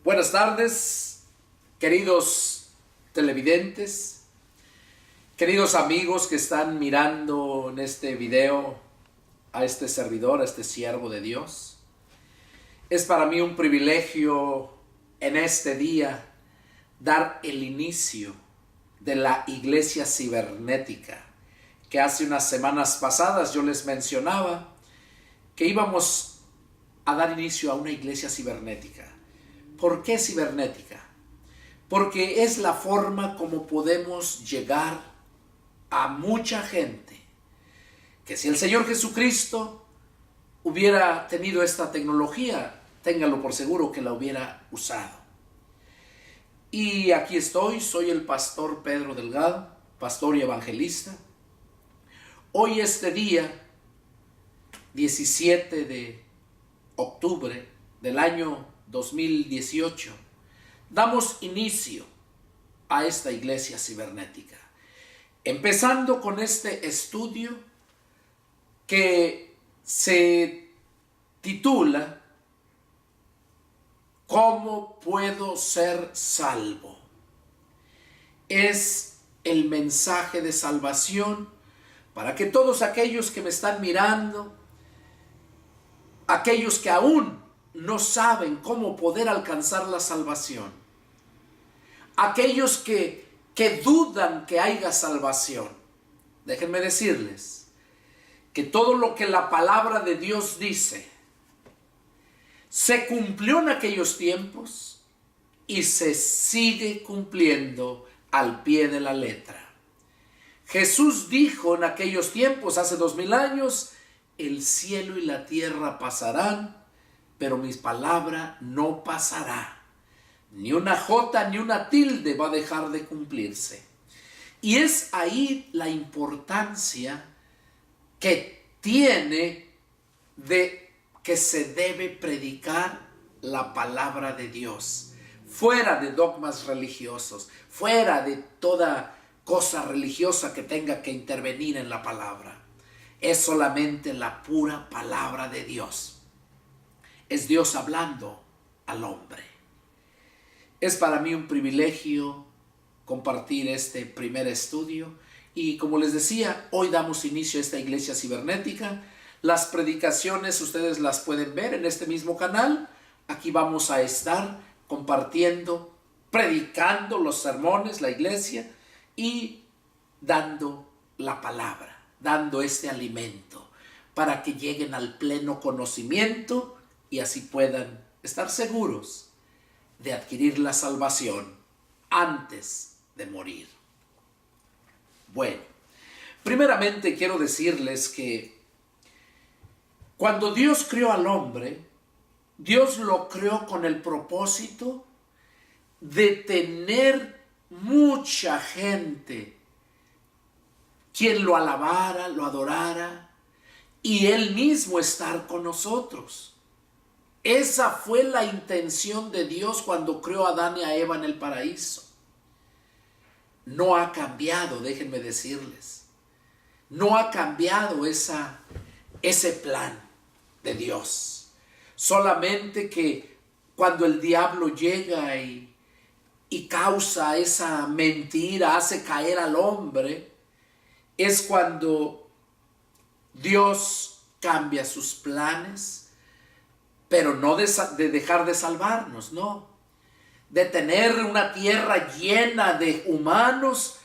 Buenas tardes, queridos televidentes, queridos amigos que están mirando en este video a este servidor, a este siervo de Dios. Es para mí un privilegio en este día dar el inicio de la iglesia cibernética, que hace unas semanas pasadas yo les mencionaba que íbamos a dar inicio a una iglesia cibernética. ¿Por qué cibernética? Porque es la forma como podemos llegar a mucha gente, que si el Señor Jesucristo hubiera tenido esta tecnología, téngalo por seguro que la hubiera usado. Y aquí estoy, soy el pastor Pedro Delgado, pastor y evangelista. Hoy este día, 17 de octubre del año 2018, damos inicio a esta iglesia cibernética, empezando con este estudio que se titula ¿Cómo puedo ser salvo? Es el mensaje de salvación para que todos aquellos que me están mirando, aquellos que aún no saben cómo poder alcanzar la salvación, aquellos que dudan que haya salvación, déjenme decirles que todo lo que la palabra de Dios dice se cumplió en aquellos tiempos y se sigue cumpliendo al pie de la letra. Jesús dijo en aquellos tiempos, hace 2000 años, el cielo y la tierra pasarán, pero mi palabra no pasará. Ni una jota ni una tilde va a dejar de cumplirse. Y es ahí la importancia que tiene de que se debe predicar la palabra de Dios, fuera de dogmas religiosos, fuera de toda cosa religiosa que tenga que intervenir en la palabra. Es solamente la pura palabra de Dios. Es Dios hablando al hombre. Es para mí un privilegio compartir este primer estudio y, como les decía, hoy damos inicio a esta iglesia cibernética. Las predicaciones ustedes las pueden ver en este mismo canal. Aquí vamos a estar compartiendo, predicando los sermones, la iglesia, y dando la palabra, dando este alimento para que lleguen al pleno conocimiento y así puedan estar seguros de adquirir la salvación antes de morir. Bueno, primeramente quiero decirles que cuando Dios creó al hombre, Dios lo creó con el propósito de tener mucha gente quien lo alabara, lo adorara y Él mismo estar con nosotros. Esa fue la intención de Dios cuando creó a Adán y a Eva en el paraíso. No ha cambiado, déjenme decirles. No ha cambiado ese plan de Dios. Solamente que cuando el diablo llega y causa esa mentira, hace caer al hombre, es cuando Dios cambia sus planes, pero no de dejar de salvarnos, no. De tener una tierra llena de humanos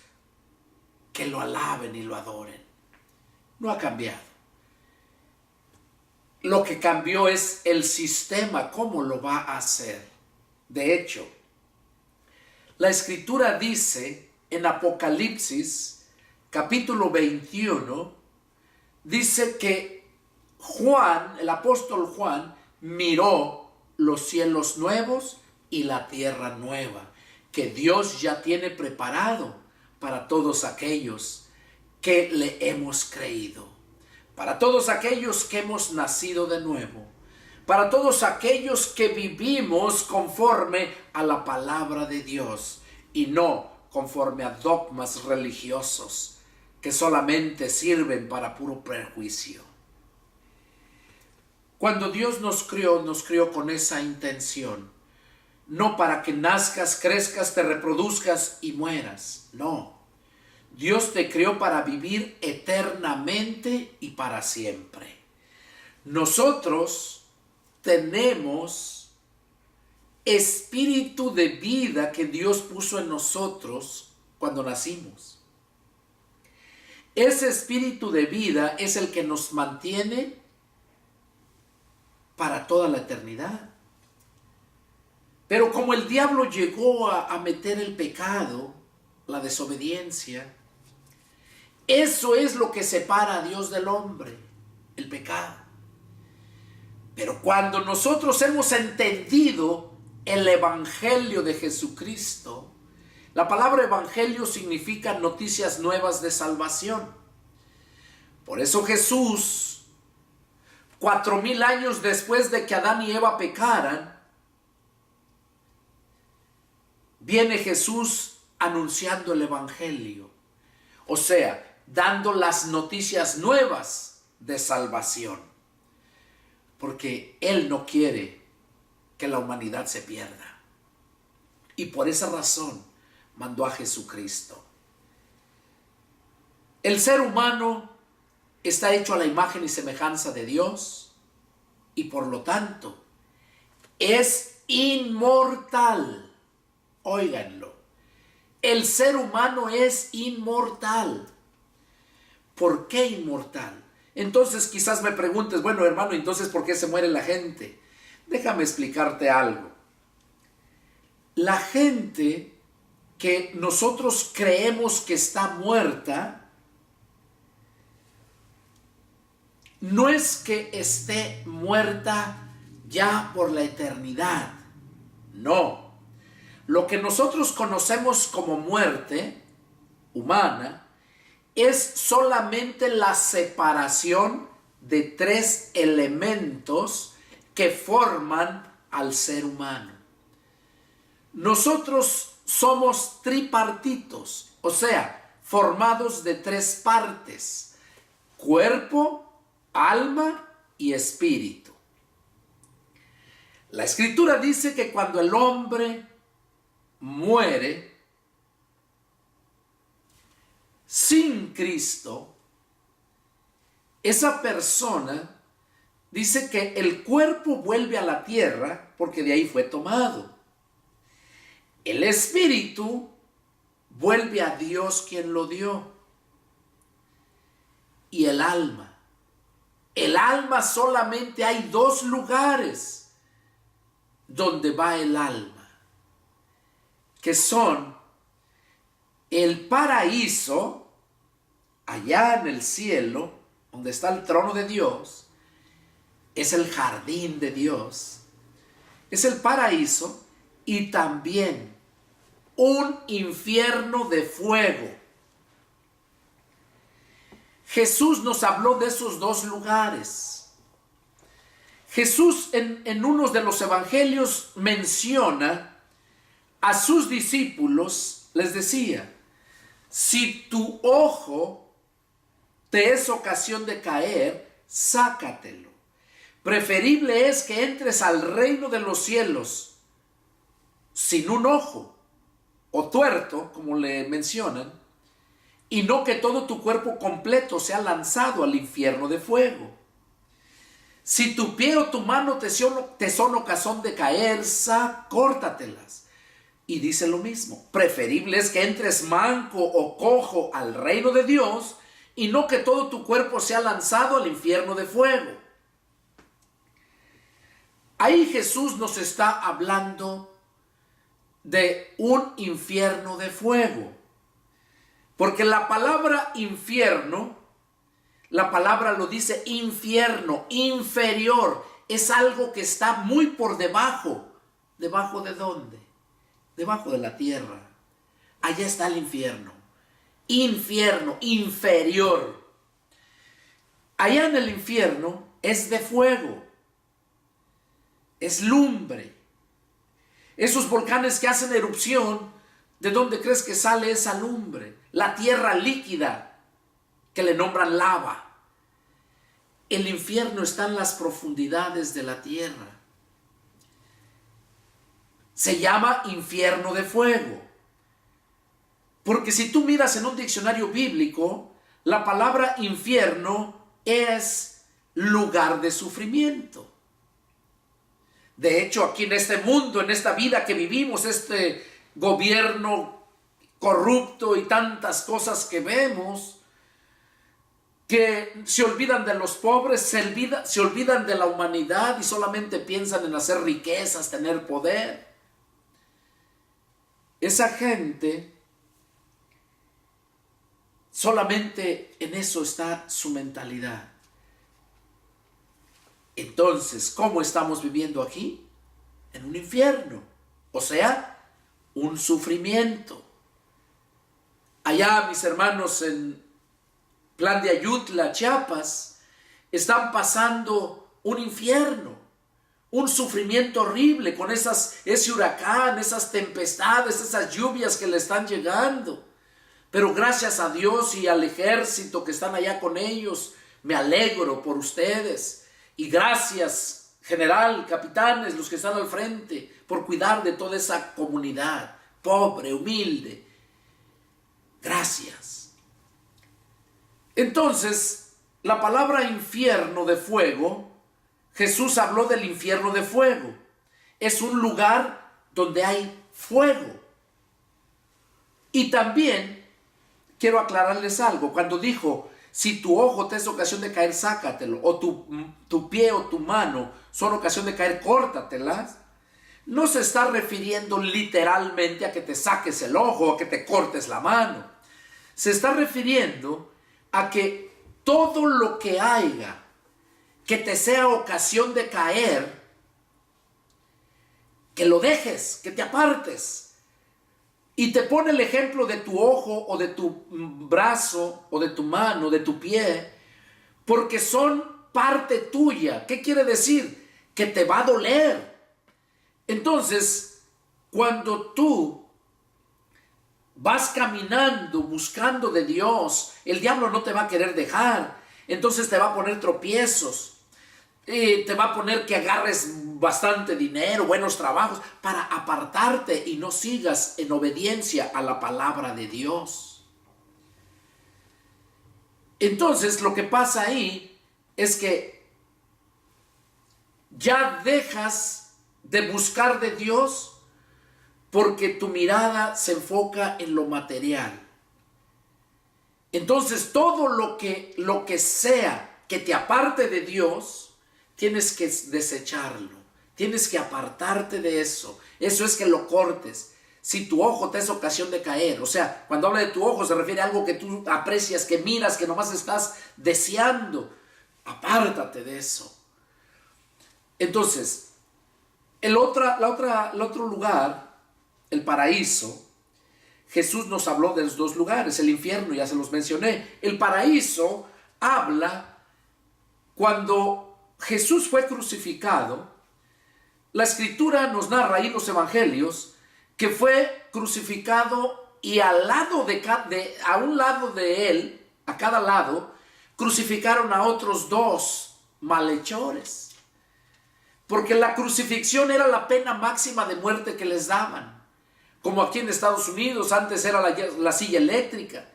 que lo alaben y lo adoren. No ha cambiado. Lo que cambió es el sistema, cómo lo va a hacer. De hecho, la Escritura dice en Apocalipsis, capítulo 21, dice que Juan, el apóstol Juan, miró los cielos nuevos y la tierra nueva, que Dios ya tiene preparado para todos aquellos que le hemos creído, para todos aquellos que hemos nacido de nuevo, para todos aquellos que vivimos conforme a la palabra de Dios y no conforme a dogmas religiosos que solamente sirven para puro prejuicio. Cuando Dios nos crió con esa intención no para que nazcas, crezcas, te reproduzcas y mueras. No. Dios te creó para vivir eternamente y para siempre. Nosotros tenemos espíritu de vida que Dios puso en nosotros cuando nacimos. Ese espíritu de vida es el que nos mantiene para toda la eternidad. Pero como el diablo llegó a meter el pecado, la desobediencia, eso es lo que separa a Dios del hombre, el pecado. Pero cuando nosotros hemos entendido el evangelio de Jesucristo, la palabra evangelio significa noticias nuevas de salvación. Por eso Jesús, 4000 años después de que Adán y Eva pecaran, viene Jesús anunciando el evangelio. O sea, dando las noticias nuevas de salvación. Porque Él no quiere que la humanidad se pierda. Y por esa razón mandó a Jesucristo. El ser humano está hecho a la imagen y semejanza de Dios y por lo tanto es inmortal. Óiganlo. El ser humano es inmortal. ¿Por qué inmortal? Entonces quizás me preguntes, bueno hermano, entonces ¿por qué se muere la gente? Déjame explicarte algo. La gente que nosotros creemos que está muerta, no es que esté muerta ya por la eternidad. No. Lo que nosotros conocemos como muerte humana es solamente la separación de 3 elementos que forman al ser humano. Nosotros somos tripartitos, o sea, formados de 3 partes: cuerpo, alma y espíritu. La Escritura dice que cuando el hombre muere sin Cristo, esa persona dice que el cuerpo vuelve a la tierra porque de ahí fue tomado. El espíritu vuelve a Dios quien lo dio. Y el alma solamente hay 2 lugares donde va el alma, que son el paraíso, allá en el cielo, donde está el trono de Dios, es el jardín de Dios, es el paraíso, y también un infierno de fuego. Jesús nos habló de esos 2 lugares. Jesús en uno de los evangelios menciona a sus discípulos, les decía: si tu ojo te es ocasión de caer, sácatelo. Preferible es que entres al reino de los cielos sin un ojo, o tuerto, como le mencionan, y no que todo tu cuerpo completo sea lanzado al infierno de fuego. Si tu pie o tu mano te son ocasión de caer, córtatelas. Y dice lo mismo: preferible es que entres manco o cojo al reino de Dios, y no que todo tu cuerpo sea lanzado al infierno de fuego. Ahí Jesús nos está hablando de un infierno de fuego. Porque la palabra infierno, la palabra lo dice infierno, inferior. Es algo que está muy por debajo. ¿Debajo de dónde? Debajo de la tierra. Allá está el infierno. Infierno, inferior. Allá en el infierno es de fuego. Es lumbre. Esos volcanes que hacen erupción, ¿de dónde crees que sale esa lumbre? La tierra líquida, que le nombran lava. El infierno está en las profundidades de la tierra. se llama infierno de fuego. Porque si tú miras en un diccionario bíblico, la palabra infierno es lugar de sufrimiento. De hecho, aquí en este mundo, en esta vida que vivimos, este gobierno corrupto y tantas cosas que vemos, que se olvidan de los pobres, se olvidan de la humanidad y solamente piensan en hacer riquezas, tener poder. Esa gente, solamente en eso está su mentalidad. Entonces, ¿cómo estamos viviendo aquí? En un infierno, o sea, un sufrimiento. Allá mis hermanos en Plan de Ayutla, Chiapas, están pasando un infierno, un sufrimiento horrible con ese huracán, esas tempestades, esas lluvias que le están llegando. Pero gracias a Dios y al ejército que están allá con ellos, me alegro por ustedes. Y gracias, general, capitanes, los que están al frente, por cuidar de toda esa comunidad, pobre, humilde. Gracias. Entonces, la palabra infierno de fuego, Jesús habló del infierno de fuego. Es un lugar donde hay fuego. Y también quiero aclararles algo. Cuando dijo, si tu ojo te es ocasión de caer, sácatelo. O tu pie o tu mano son ocasión de caer, córtatelas. No se está refiriendo literalmente a que te saques el ojo o a que te cortes la mano. Se está refiriendo a que todo lo que haya que te sea ocasión de caer, que lo dejes, que te apartes. Y te pone el ejemplo de tu ojo o de tu brazo o de tu mano, de tu pie, porque son parte tuya. ¿Qué quiere decir? Que te va a doler. Entonces, cuando tú vas caminando, buscando de Dios, el diablo no te va a querer dejar. Entonces te va a poner tropiezos. Te va a poner que agarres bastante dinero, buenos trabajos, para apartarte y no sigas en obediencia a la palabra de Dios. Entonces lo que pasa ahí es que ya dejas de buscar de Dios porque tu mirada se enfoca en lo material. Entonces todo lo que sea que te aparte de Dios, tienes que desecharlo, tienes que apartarte de eso. Eso es que lo cortes. Si tu ojo te es ocasión de caer, o sea, cuando habla de tu ojo se refiere a algo que tú aprecias, que miras, que nomás estás deseando. Apártate de eso. Entonces, el otro lugar, el paraíso, Jesús nos habló de los dos lugares, el infierno, ya se los mencioné. El paraíso habla cuando Jesús fue crucificado. La escritura nos narra ahí en los evangelios que fue crucificado y a un lado de él, a cada lado, crucificaron a otros dos malhechores. Porque la crucifixión era la pena máxima de muerte que les daban. Como aquí en Estados Unidos, antes era la silla eléctrica.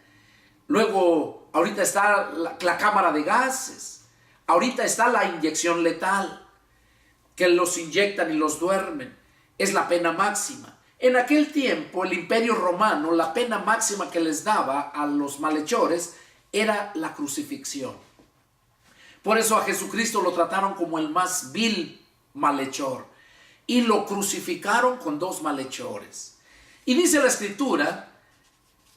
Luego, ahorita está la cámara de gases. Ahorita está la inyección letal, que los inyectan y los duermen. Es la pena máxima. En aquel tiempo, el Imperio Romano, la pena máxima que les daba a los malhechores era la crucifixión. Por eso a Jesucristo lo trataron como el más vil malhechor. Y lo crucificaron con dos malhechores. Y dice la escritura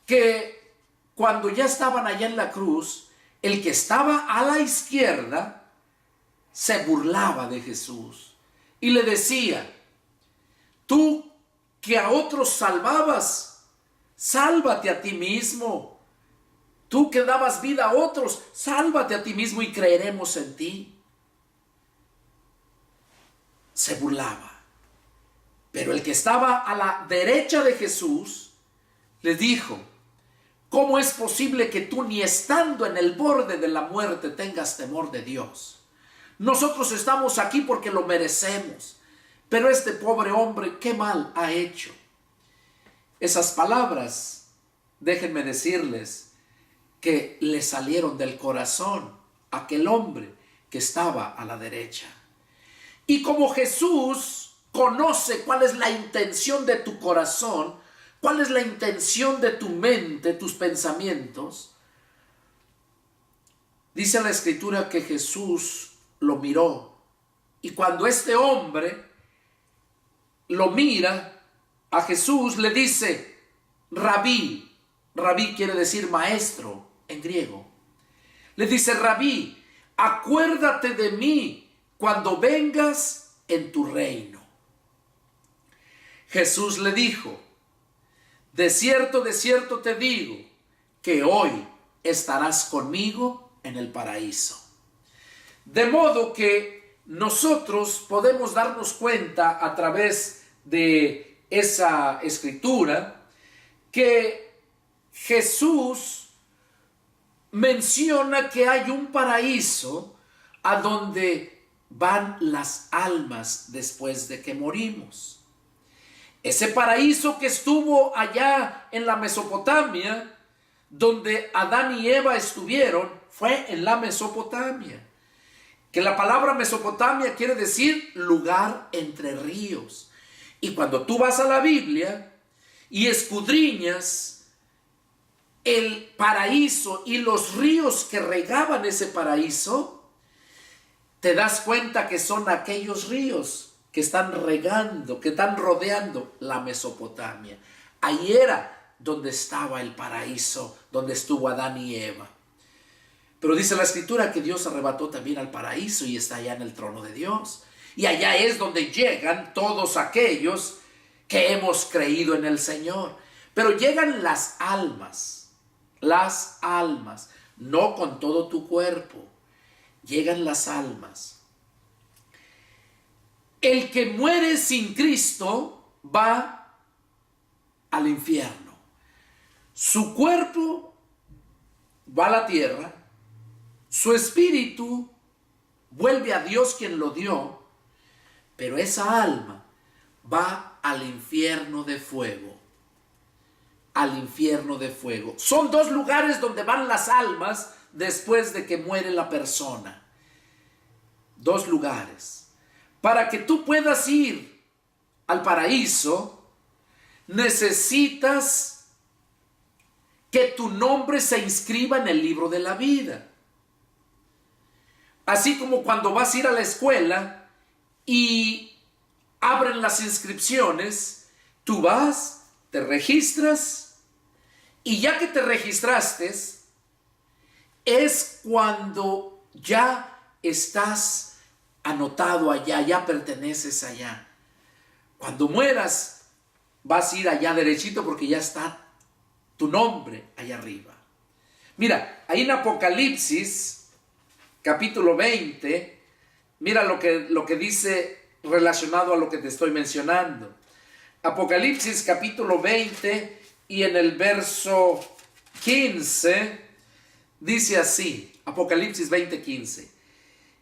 que cuando ya estaban allá en la cruz, el que estaba a la izquierda se burlaba de Jesús y le decía, tú que a otros salvabas, sálvate a ti mismo. Tú que dabas vida a otros, sálvate a ti mismo y creeremos en ti. Se burlaba. Pero el que estaba a la derecha de Jesús le dijo, ¿cómo es posible que tú ni estando en el borde de la muerte tengas temor de Dios? Nosotros estamos aquí porque lo merecemos. pero este pobre hombre, ¿qué mal ha hecho? Esas palabras, déjenme decirles, que le salieron del corazón a aquel hombre que estaba a la derecha. Y como Jesús conoce cuál es la intención de tu corazón, cuál es la intención de tu mente, tus pensamientos, dice la Escritura que Jesús lo miró. Y cuando este hombre lo mira a Jesús, le dice, Rabí. Rabí quiere decir maestro en griego. Le dice, Rabí, acuérdate de mí cuando vengas en tu reino. Jesús le dijo, de cierto te digo, que hoy estarás conmigo en el paraíso. De modo que nosotros podemos darnos cuenta a través de esa escritura que Jesús menciona que hay un paraíso a donde van las almas después de que morimos. Ese paraíso que estuvo allá en la Mesopotamia, donde Adán y Eva estuvieron, fue en la Mesopotamia. Que la palabra Mesopotamia quiere decir lugar entre ríos. Y cuando tú vas a la Biblia y escudriñas el paraíso y los ríos que regaban ese paraíso, te das cuenta que son aquellos ríos que están regando, que están rodeando la Mesopotamia. Ahí era donde estaba el paraíso, donde estuvo Adán y Eva. Pero dice la Escritura que Dios arrebató también al paraíso y está allá en el trono de Dios. Y allá es donde llegan todos aquellos que hemos creído en el Señor. Pero llegan las almas, no con todo tu cuerpo. Llegan las almas. El que muere sin Cristo va al infierno. Su cuerpo va a la tierra. Su espíritu vuelve a Dios quien lo dio. Pero esa alma va al infierno de fuego. Al infierno de fuego. Son dos lugares donde van las almas después de que muere la persona. Dos lugares. Para que tú puedas ir al paraíso, necesitas que tu nombre se inscriba en el libro de la vida. Así como cuando vas a ir a la escuela y abren las inscripciones, tú vas, te registras y ya que te registraste, es cuando ya estás anotado allá, ya perteneces allá. Cuando mueras, vas a ir allá derechito porque ya está tu nombre allá arriba. Mira, ahí en Apocalipsis, capítulo 20, mira lo que dice relacionado a lo que te estoy mencionando. Apocalipsis, capítulo 20, y en el verso 15, dice así, Apocalipsis 20, 15.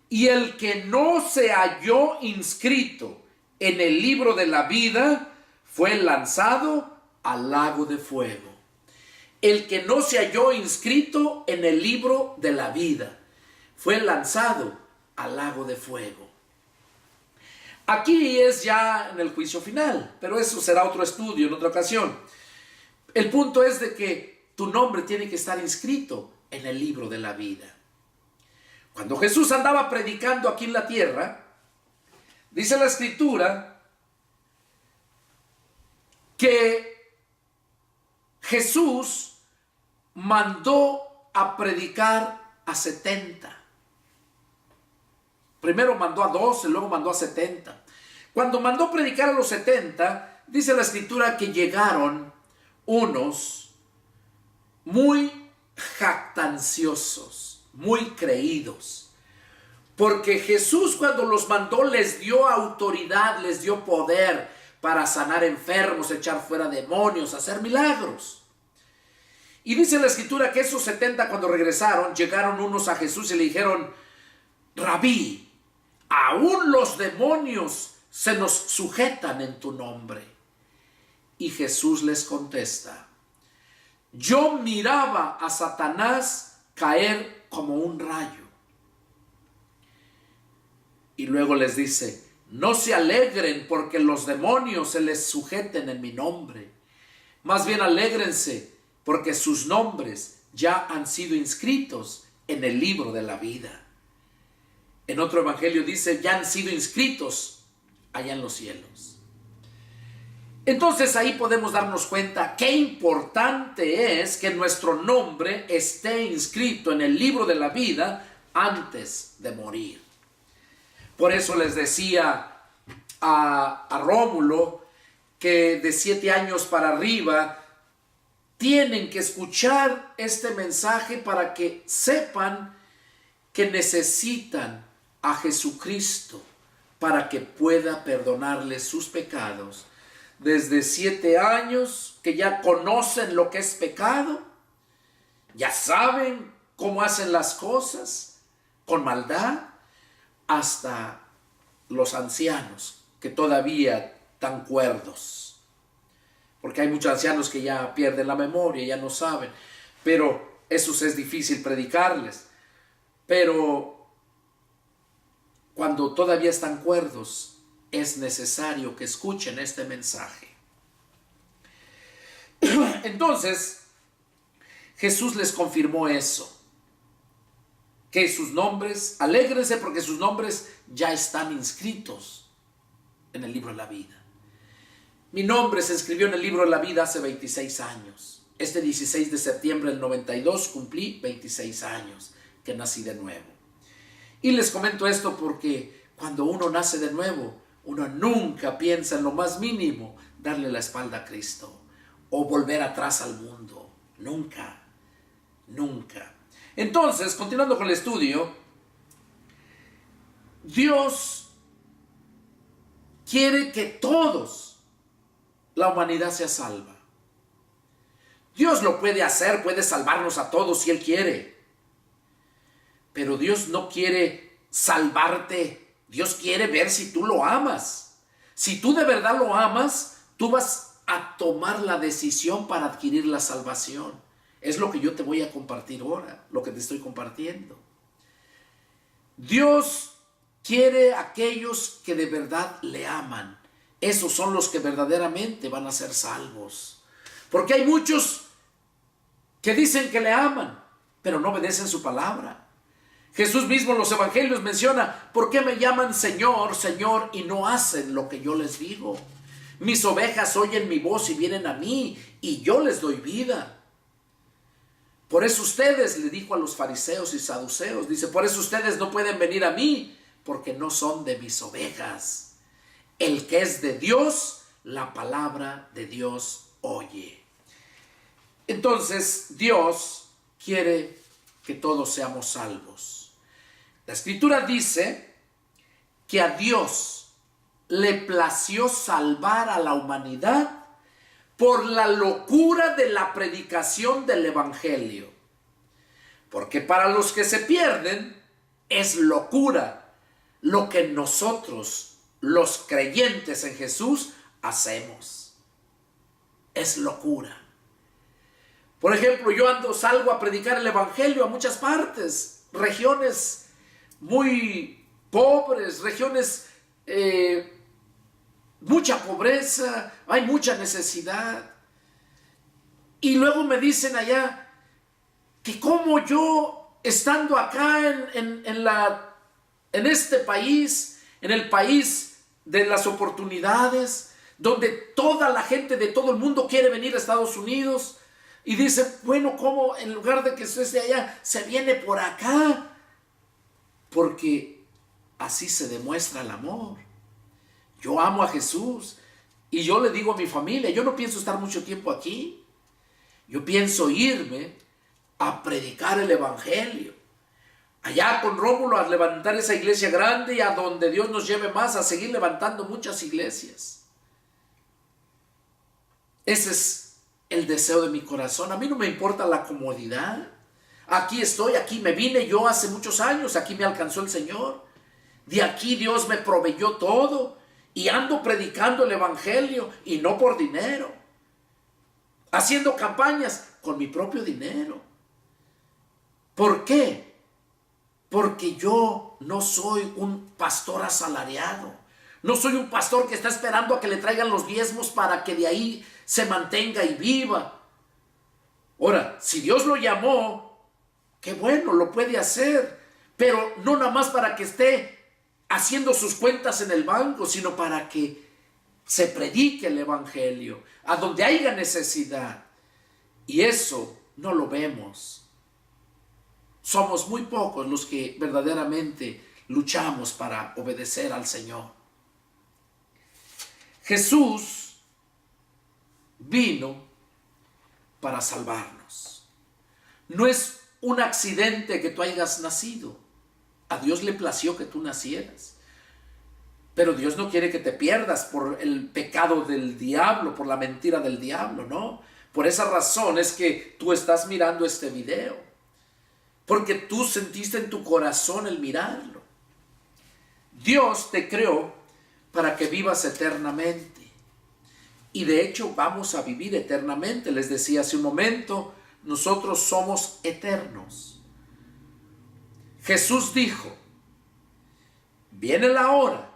Y el que no se halló inscrito en el libro de la vida fue lanzado al lago de fuego. El que no se halló inscrito en el libro de la vida fue lanzado al lago de fuego. Aquí es ya en el juicio final, pero eso será otro estudio en otra ocasión. El punto es de que tu nombre tiene que estar inscrito en el libro de la vida. Cuando Jesús andaba predicando aquí en la tierra, dice la Escritura que Jesús mandó a predicar a 70. Primero mandó a 12, luego mandó a 70. Cuando mandó predicar a los 70, dice la Escritura que llegaron unos muy jactanciosos, muy creídos, porque Jesús cuando los mandó les dio autoridad, les dio poder para sanar enfermos, echar fuera demonios, hacer milagros. Y dice la Escritura que esos 70 cuando regresaron, llegaron unos a Jesús y le dijeron, Rabí, aún los demonios se nos sujetan en tu nombre. Y Jesús les contesta: yo miraba a Satanás caer como un rayo. Y luego les dice: no se alegren porque los demonios se les sujeten en mi nombre. Más bien alégrense porque sus nombres ya han sido inscritos en el libro de la vida. En otro evangelio dice: ya han sido inscritos allá en los cielos. Entonces ahí podemos darnos cuenta qué importante es que nuestro nombre esté inscrito en el libro de la vida antes de morir. Por eso les decía a Rómulo que de 7 años para arriba tienen que escuchar este mensaje para que sepan que necesitan a Jesucristo para que pueda perdonarles sus pecados. Desde 7 años que ya conocen lo que es pecado, ya saben cómo hacen las cosas con maldad, hasta los ancianos que todavía están cuerdos. Porque hay muchos ancianos que ya pierden la memoria, ya no saben, pero eso es difícil predicarles. Pero cuando todavía están cuerdos, es necesario que escuchen este mensaje. Entonces, Jesús les confirmó eso, que sus nombres, alégrense porque sus nombres ya están inscritos en el libro de la vida. Mi nombre se escribió en el libro de la vida hace 26 años. Este 16 de septiembre del 92 cumplí 26 años que nací de nuevo. Y les comento esto porque cuando uno nace de nuevo, uno nunca piensa en lo más mínimo darle la espalda a Cristo o volver atrás al mundo. Nunca, nunca. Entonces, continuando con el estudio, Dios quiere que todos, la humanidad sea salva. Dios lo puede hacer, puede salvarnos a todos si Él quiere. Pero Dios no quiere salvarte. Dios quiere ver si tú lo amas. Si tú de verdad lo amas, tú vas a tomar la decisión para adquirir la salvación. Es lo que yo te voy a compartir ahora, lo que te estoy compartiendo. Dios quiere a aquellos que de verdad le aman. Esos son los que verdaderamente van a ser salvos. Porque hay muchos que dicen que le aman, pero no obedecen su palabra. Jesús mismo en los evangelios menciona: ¿por qué me llaman Señor, Señor, y no hacen lo que yo les digo? Mis ovejas oyen mi voz y vienen a mí, y yo les doy vida. Por eso ustedes, le dijo a los fariseos y saduceos, dice: por eso ustedes no pueden venir a mí, porque no son de mis ovejas. El que es de Dios, la palabra de Dios oye. Entonces, Dios quiere que todos seamos salvos. La Escritura dice que a Dios le plació salvar a la humanidad por la locura de la predicación del Evangelio. Porque para los que se pierden es locura lo que nosotros, los creyentes en Jesús, hacemos. Es locura. Por ejemplo, yo salgo a predicar el Evangelio a muchas partes, regiones muy pobres, regiones, mucha pobreza, hay mucha necesidad. Y luego me dicen allá que como yo, estando acá en este país, en el país de las oportunidades, donde toda la gente de todo el mundo quiere venir a Estados Unidos, y dice: bueno, ¿cómo en lugar de que estés de allá, se viene por acá? Porque así se demuestra el amor. Yo amo a Jesús y yo le digo a mi familia: yo no pienso estar mucho tiempo aquí. Yo pienso irme a predicar el Evangelio. Allá con Rómulo a levantar esa iglesia grande, y a donde Dios nos lleve más, a seguir levantando muchas iglesias. Ese es el deseo de mi corazón. A mí no me importa la comodidad. Aquí estoy, aquí me vine yo hace muchos años, aquí me alcanzó el Señor. De aquí Dios me proveyó todo. y ando predicando el evangelio y no por dinero, haciendo campañas con mi propio dinero. ¿Por qué? Porque yo no soy un pastor asalariado. No soy un pastor que está esperando a que le traigan los diezmos para que de ahí se mantenga y viva. Ahora, si Dios lo llamó, qué bueno, lo puede hacer. Pero no nada más para que esté haciendo sus cuentas en el banco, sino para que se predique el evangelio a donde haya necesidad. Y eso no lo vemos. Somos muy pocos los que verdaderamente luchamos para obedecer al Señor. Jesús vino para salvarnos. No es un accidente que tú hayas nacido. A Dios le plació que tú nacieras. Pero Dios no quiere que te pierdas por el pecado del diablo, por la mentira del diablo, ¿no? Por esa razón es que tú estás mirando este video. Porque tú sentiste en tu corazón el mirarlo. Dios te creó para que vivas eternamente. Y de hecho vamos a vivir eternamente. Les decía hace un momento, nosotros somos eternos. Jesús dijo, viene la hora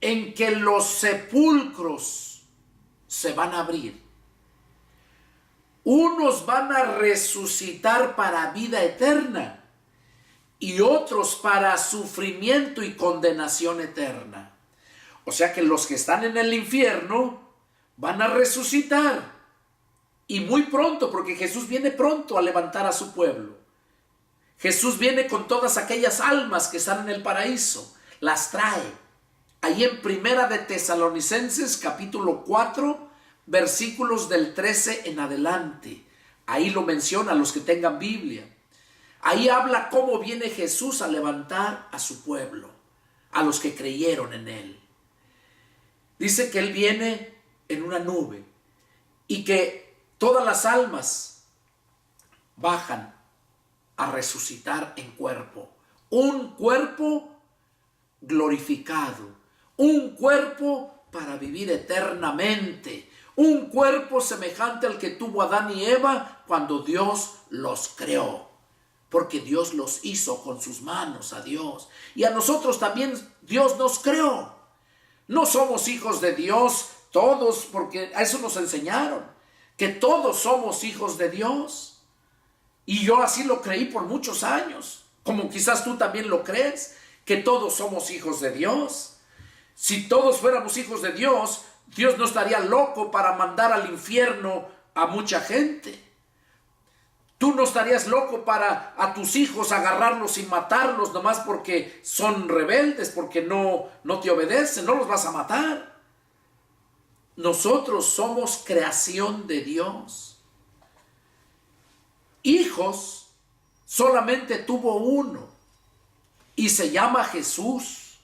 en que los sepulcros se van a abrir. Unos van a resucitar para vida eterna y otros para sufrimiento y condenación eterna. O sea que los que están en el infierno van a resucitar. Y muy pronto, porque Jesús viene pronto a levantar a su pueblo. Jesús viene con todas aquellas almas que están en el paraíso. Las trae. Ahí en Primera de Tesalonicenses, capítulo 4, versículos del 13 en adelante. Ahí lo menciona los que tengan Biblia. Ahí habla cómo viene Jesús a levantar a su pueblo, a los que creyeron en Él. Dice que Él viene en una nube y que todas las almas bajan a resucitar en cuerpo. Un cuerpo glorificado. Un cuerpo para vivir eternamente. Un cuerpo semejante al que tuvo Adán y Eva cuando Dios los creó. Porque Dios los hizo con sus manos a Dios. Y a nosotros también Dios nos creó. No somos hijos de Dios todos, porque a eso nos enseñaron, que todos somos hijos de Dios. Y yo así lo creí por muchos años, como quizás tú también lo crees, que todos somos hijos de Dios. Si todos fuéramos hijos de Dios, Dios no estaría loco para mandar al infierno a mucha gente. Tú no estarías loco para a tus hijos agarrarlos y matarlos nomás porque son rebeldes, porque no te obedecen, no los vas a matar. Nosotros somos creación de Dios. Hijos solamente tuvo uno y se llama Jesús.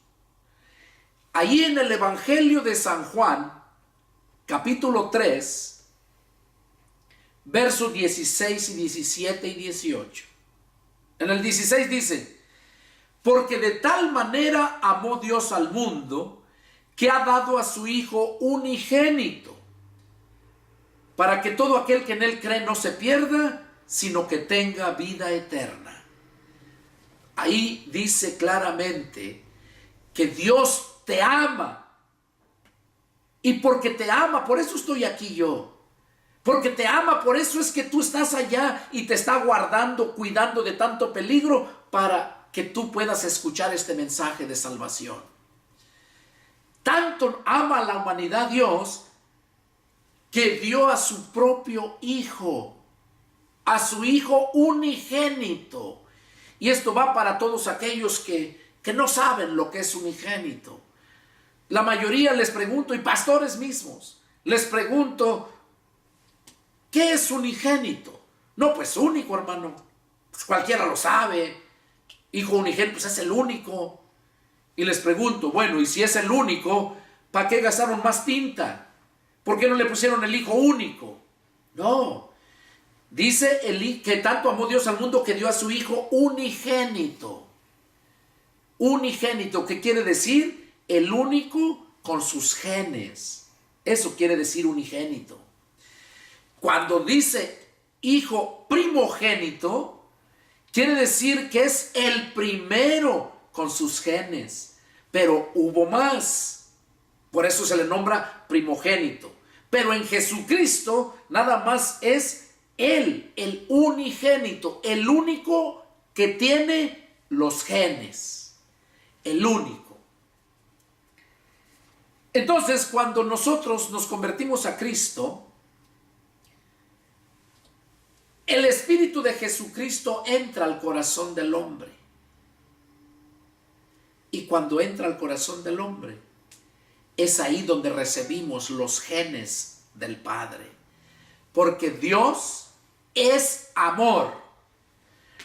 Ahí en el Evangelio de San Juan, capítulo 3, versos 16 y 17 y 18. En el 16 dice, porque de tal manera amó Dios al mundo, que ha dado a su Hijo unigénito, para que todo aquel que en Él cree no se pierda, sino que tenga vida eterna. Ahí dice claramente que Dios te ama. Y porque te ama, por eso estoy aquí yo. Porque te ama, por eso es que tú estás allá y te está guardando, cuidando de tanto peligro para que tú puedas escuchar este mensaje de salvación. Tanto ama a la humanidad Dios que dio a su propio Hijo, a su Hijo unigénito. Y esto va para todos aquellos que no saben lo que es unigénito. La mayoría les pregunto, y pastores mismos, les pregunto, ¿qué es unigénito? No, pues único, hermano. Pues cualquiera lo sabe. Hijo unigénito, pues es el único. Y les pregunto, bueno, y si es el único, ¿para qué gastaron más tinta? ¿Por qué no le pusieron el Hijo único? No. Dice que tanto amó Dios al mundo que dio a su Hijo unigénito. Unigénito, ¿qué quiere decir? el único con sus genes. Eso quiere decir unigénito. Cuando dice hijo primogénito, quiere decir que es el primero con sus genes. Pero hubo más. Por eso se le nombra primogénito. Pero en Jesucristo nada más es Él, el unigénito, el único que tiene los genes. El único. Entonces, cuando nosotros nos convertimos a Cristo, el Espíritu de Jesucristo entra al corazón del hombre. Y cuando entra al corazón del hombre, es ahí donde recibimos los genes del Padre. Porque Dios es amor.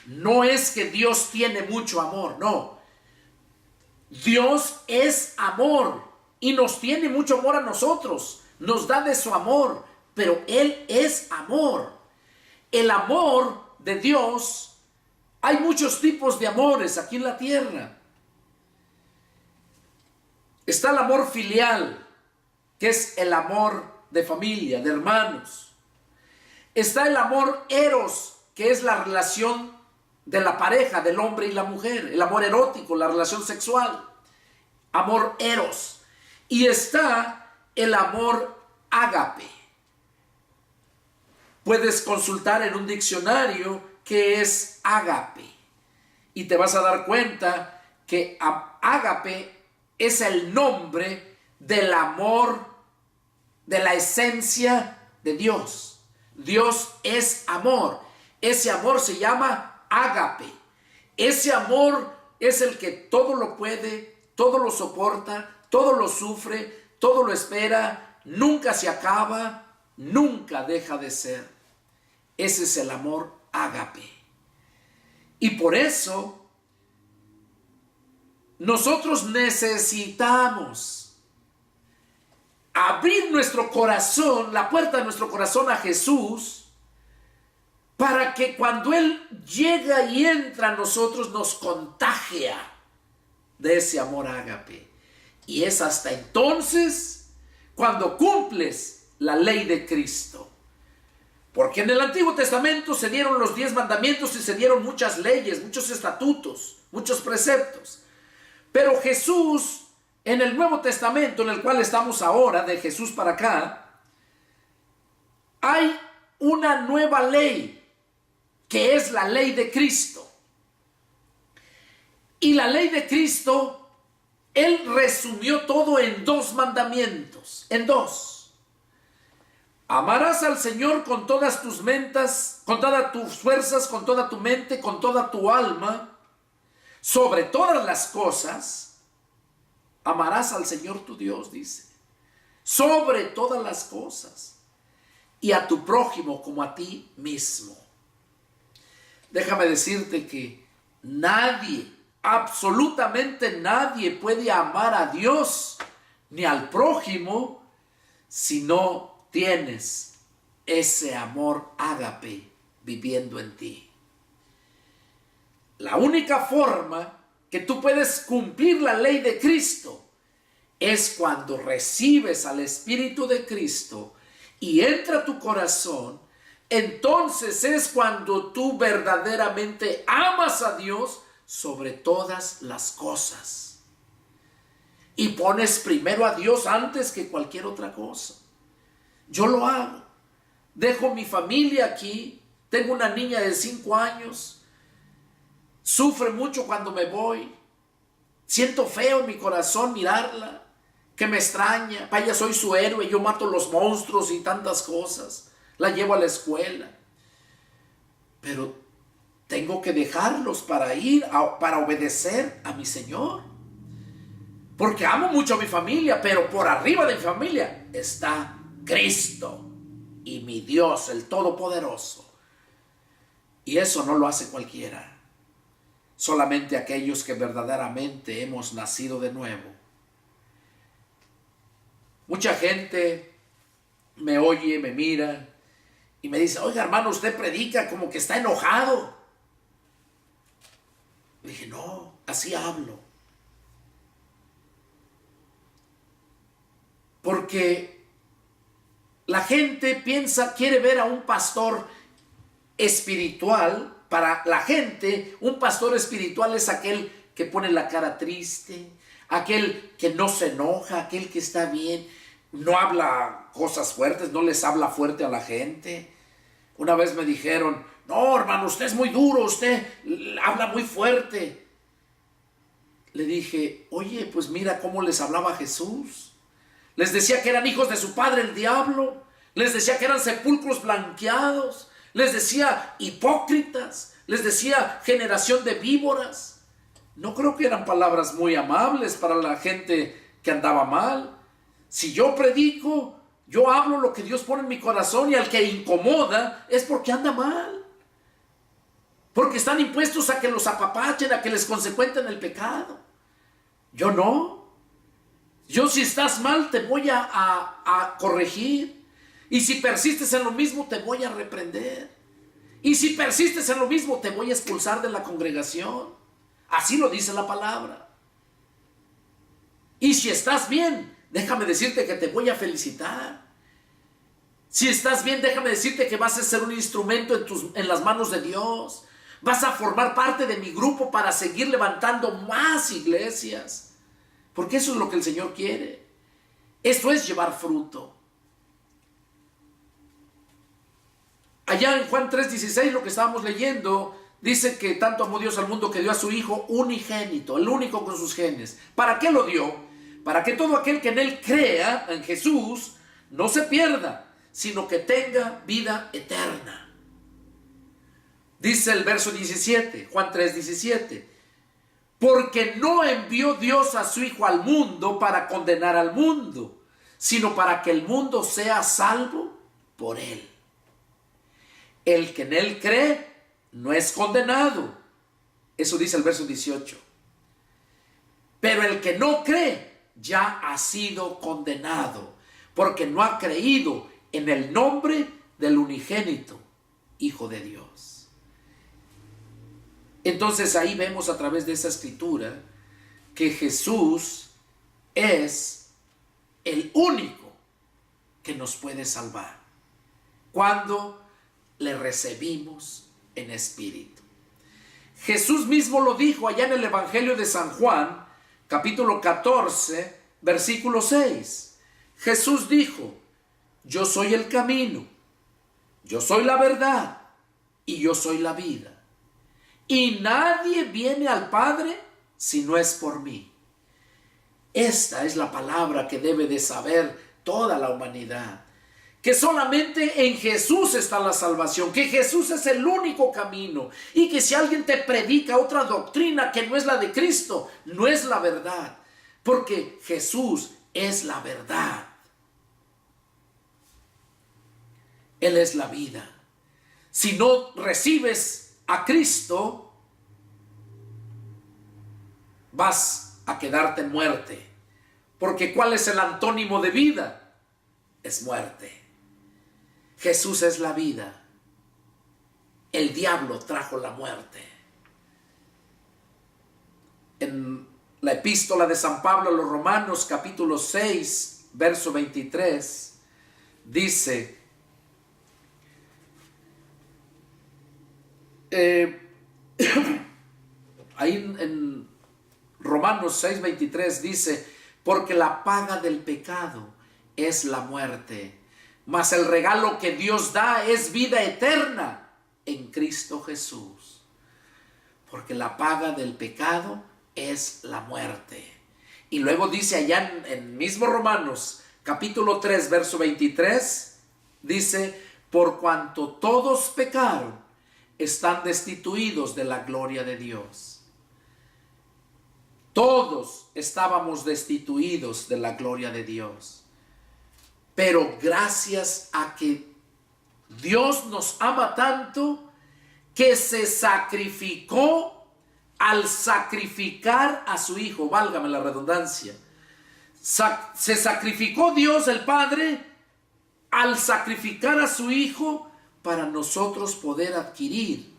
No es que Dios tiene mucho amor, no. Dios es amor y nos tiene mucho amor a nosotros. Nos da de su amor, pero Él es amor. El amor de Dios, hay muchos tipos de amores aquí en la tierra. Está el amor filial, que es el amor de familia, de hermanos. Está el amor eros, que es la relación de la pareja, del hombre y la mujer. El amor erótico, la relación sexual. Amor eros. Y está el amor ágape. Puedes consultar en un diccionario qué es ágape. Y te vas a dar cuenta que ágape es el nombre del amor, de la esencia de Dios. Dios es amor. Ese amor se llama ágape. Ese amor es el que todo lo puede, todo lo soporta, todo lo sufre, todo lo espera, nunca se acaba, nunca deja de ser. Ese es el amor ágape. Y por eso nosotros necesitamos abrir nuestro corazón, la puerta de nuestro corazón a Jesús, para que cuando Él llega y entra a nosotros nos contagia de ese amor ágape. Y es hasta entonces cuando cumples la ley de Cristo. Porque en el Antiguo Testamento se dieron los 10 mandamientos y se dieron muchas leyes, muchos estatutos, muchos preceptos. Pero Jesús, en el Nuevo Testamento, en el cual estamos ahora, de Jesús para acá, hay una nueva ley, que es la ley de Cristo. Y la ley de Cristo, Él resumió todo en 2 mandamientos, en 2. Amarás al Señor con todas tus mentes, con todas tus fuerzas, con toda tu mente, con toda tu alma. Sobre todas las cosas, amarás al Señor tu Dios, dice. Sobre todas las cosas. Y a tu prójimo como a ti mismo. Déjame decirte que nadie, absolutamente nadie puede amar a Dios ni al prójimo si no tienes ese amor ágape viviendo en ti. La única forma que tú puedes cumplir la ley de Cristo es cuando recibes al Espíritu de Cristo y entra a tu corazón. Entonces es cuando tú verdaderamente amas a Dios sobre todas las cosas. Y pones primero a Dios antes que cualquier otra cosa. Yo lo hago. Dejo mi familia aquí. Tengo una niña de 5 años. Sufre mucho cuando me voy. Siento feo en mi corazón mirarla, que me extraña. Vaya, soy su héroe, yo mato los monstruos y tantas cosas. La llevo a la escuela. Pero tengo que dejarlos para ir, para obedecer a mi Señor. Porque amo mucho a mi familia, pero por arriba de mi familia está Cristo y mi Dios, el Todopoderoso. Y eso no lo hace cualquiera. Solamente aquellos que verdaderamente hemos nacido de nuevo. Mucha gente me oye, me mira y me dice: oiga, hermano, usted predica como que está enojado. Le dije: no, así hablo. Porque la gente piensa, quiere ver a un pastor espiritual. Para la gente, un pastor espiritual es aquel que pone la cara triste, aquel que no se enoja, aquel que está bien, no habla cosas fuertes, no les habla fuerte a la gente. Una vez me dijeron, no, hermano, usted es muy duro, usted habla muy fuerte. Le dije, oye, pues mira cómo les hablaba Jesús. Les decía que eran hijos de su padre el diablo, les decía que eran sepulcros blanqueados, les decía hipócritas, les decía generación de víboras. No creo que eran palabras muy amables para la gente que andaba mal. Si yo predico, yo hablo lo que Dios pone en mi corazón, y al que incomoda es porque anda mal. Porque están impuestos a que los apapachen, a que les consecuenten el pecado. Yo no. Yo, si estás mal, te voy a corregir. Y si persistes en lo mismo, te voy a reprender. Y si persistes en lo mismo, te voy a expulsar de la congregación. Así lo dice la palabra. Y si estás bien, déjame decirte que te voy a felicitar. Si estás bien, déjame decirte que vas a ser un instrumento en las manos de Dios. Vas a formar parte de mi grupo para seguir levantando más iglesias. Porque eso es lo que el Señor quiere. Esto es llevar fruto. Allá en Juan 3:16, lo que estábamos leyendo, dice que tanto amó Dios al mundo que dio a su Hijo unigénito, el único con sus genes. ¿Para qué lo dio? Para que todo aquel que en Él crea, en Jesús, no se pierda, sino que tenga vida eterna. Dice el verso 17, Juan 3:17. Porque no envió Dios a su Hijo al mundo para condenar al mundo, sino para que el mundo sea salvo por Él. El que en Él cree no es condenado. Eso dice el verso 18. Pero el que no cree ya ha sido condenado, porque no ha creído en el nombre del unigénito Hijo de Dios. Entonces ahí vemos a través de esa escritura que Jesús es el único que nos puede salvar cuando le recibimos en espíritu. Jesús mismo lo dijo allá en el Evangelio de San Juan, capítulo 14, versículo 6. Jesús dijo, yo soy el camino, yo soy la verdad y yo soy la vida. Y nadie viene al Padre si no es por mí. Esta es la palabra que debe de saber toda la humanidad. Que solamente en Jesús está la salvación, que Jesús es el único camino, y que si alguien te predica otra doctrina que no es la de Cristo, no es la verdad, porque Jesús es la verdad. Él es la vida. Si no recibes a Cristo, vas a quedarte en muerte, porque ¿cuál es el antónimo de vida? Es muerte. Jesús es la vida. El diablo trajo la muerte. En la epístola de San Pablo a los Romanos, capítulo 6, verso 23, dice, ahí en Romanos 6, 23 dice, porque la paga del pecado es la muerte, mas el regalo que Dios da es vida eterna en Cristo Jesús. Porque la paga del pecado es la muerte. Y luego dice allá en mismo Romanos, capítulo 3, verso 23, dice, por cuanto todos pecaron, están destituidos de la gloria de Dios. Todos estábamos destituidos de la gloria de Dios. Pero gracias a que Dios nos ama tanto, que se sacrificó al sacrificar a su Hijo, válgame la redundancia. Se sacrificó Dios el Padre al sacrificar a su Hijo para nosotros poder adquirir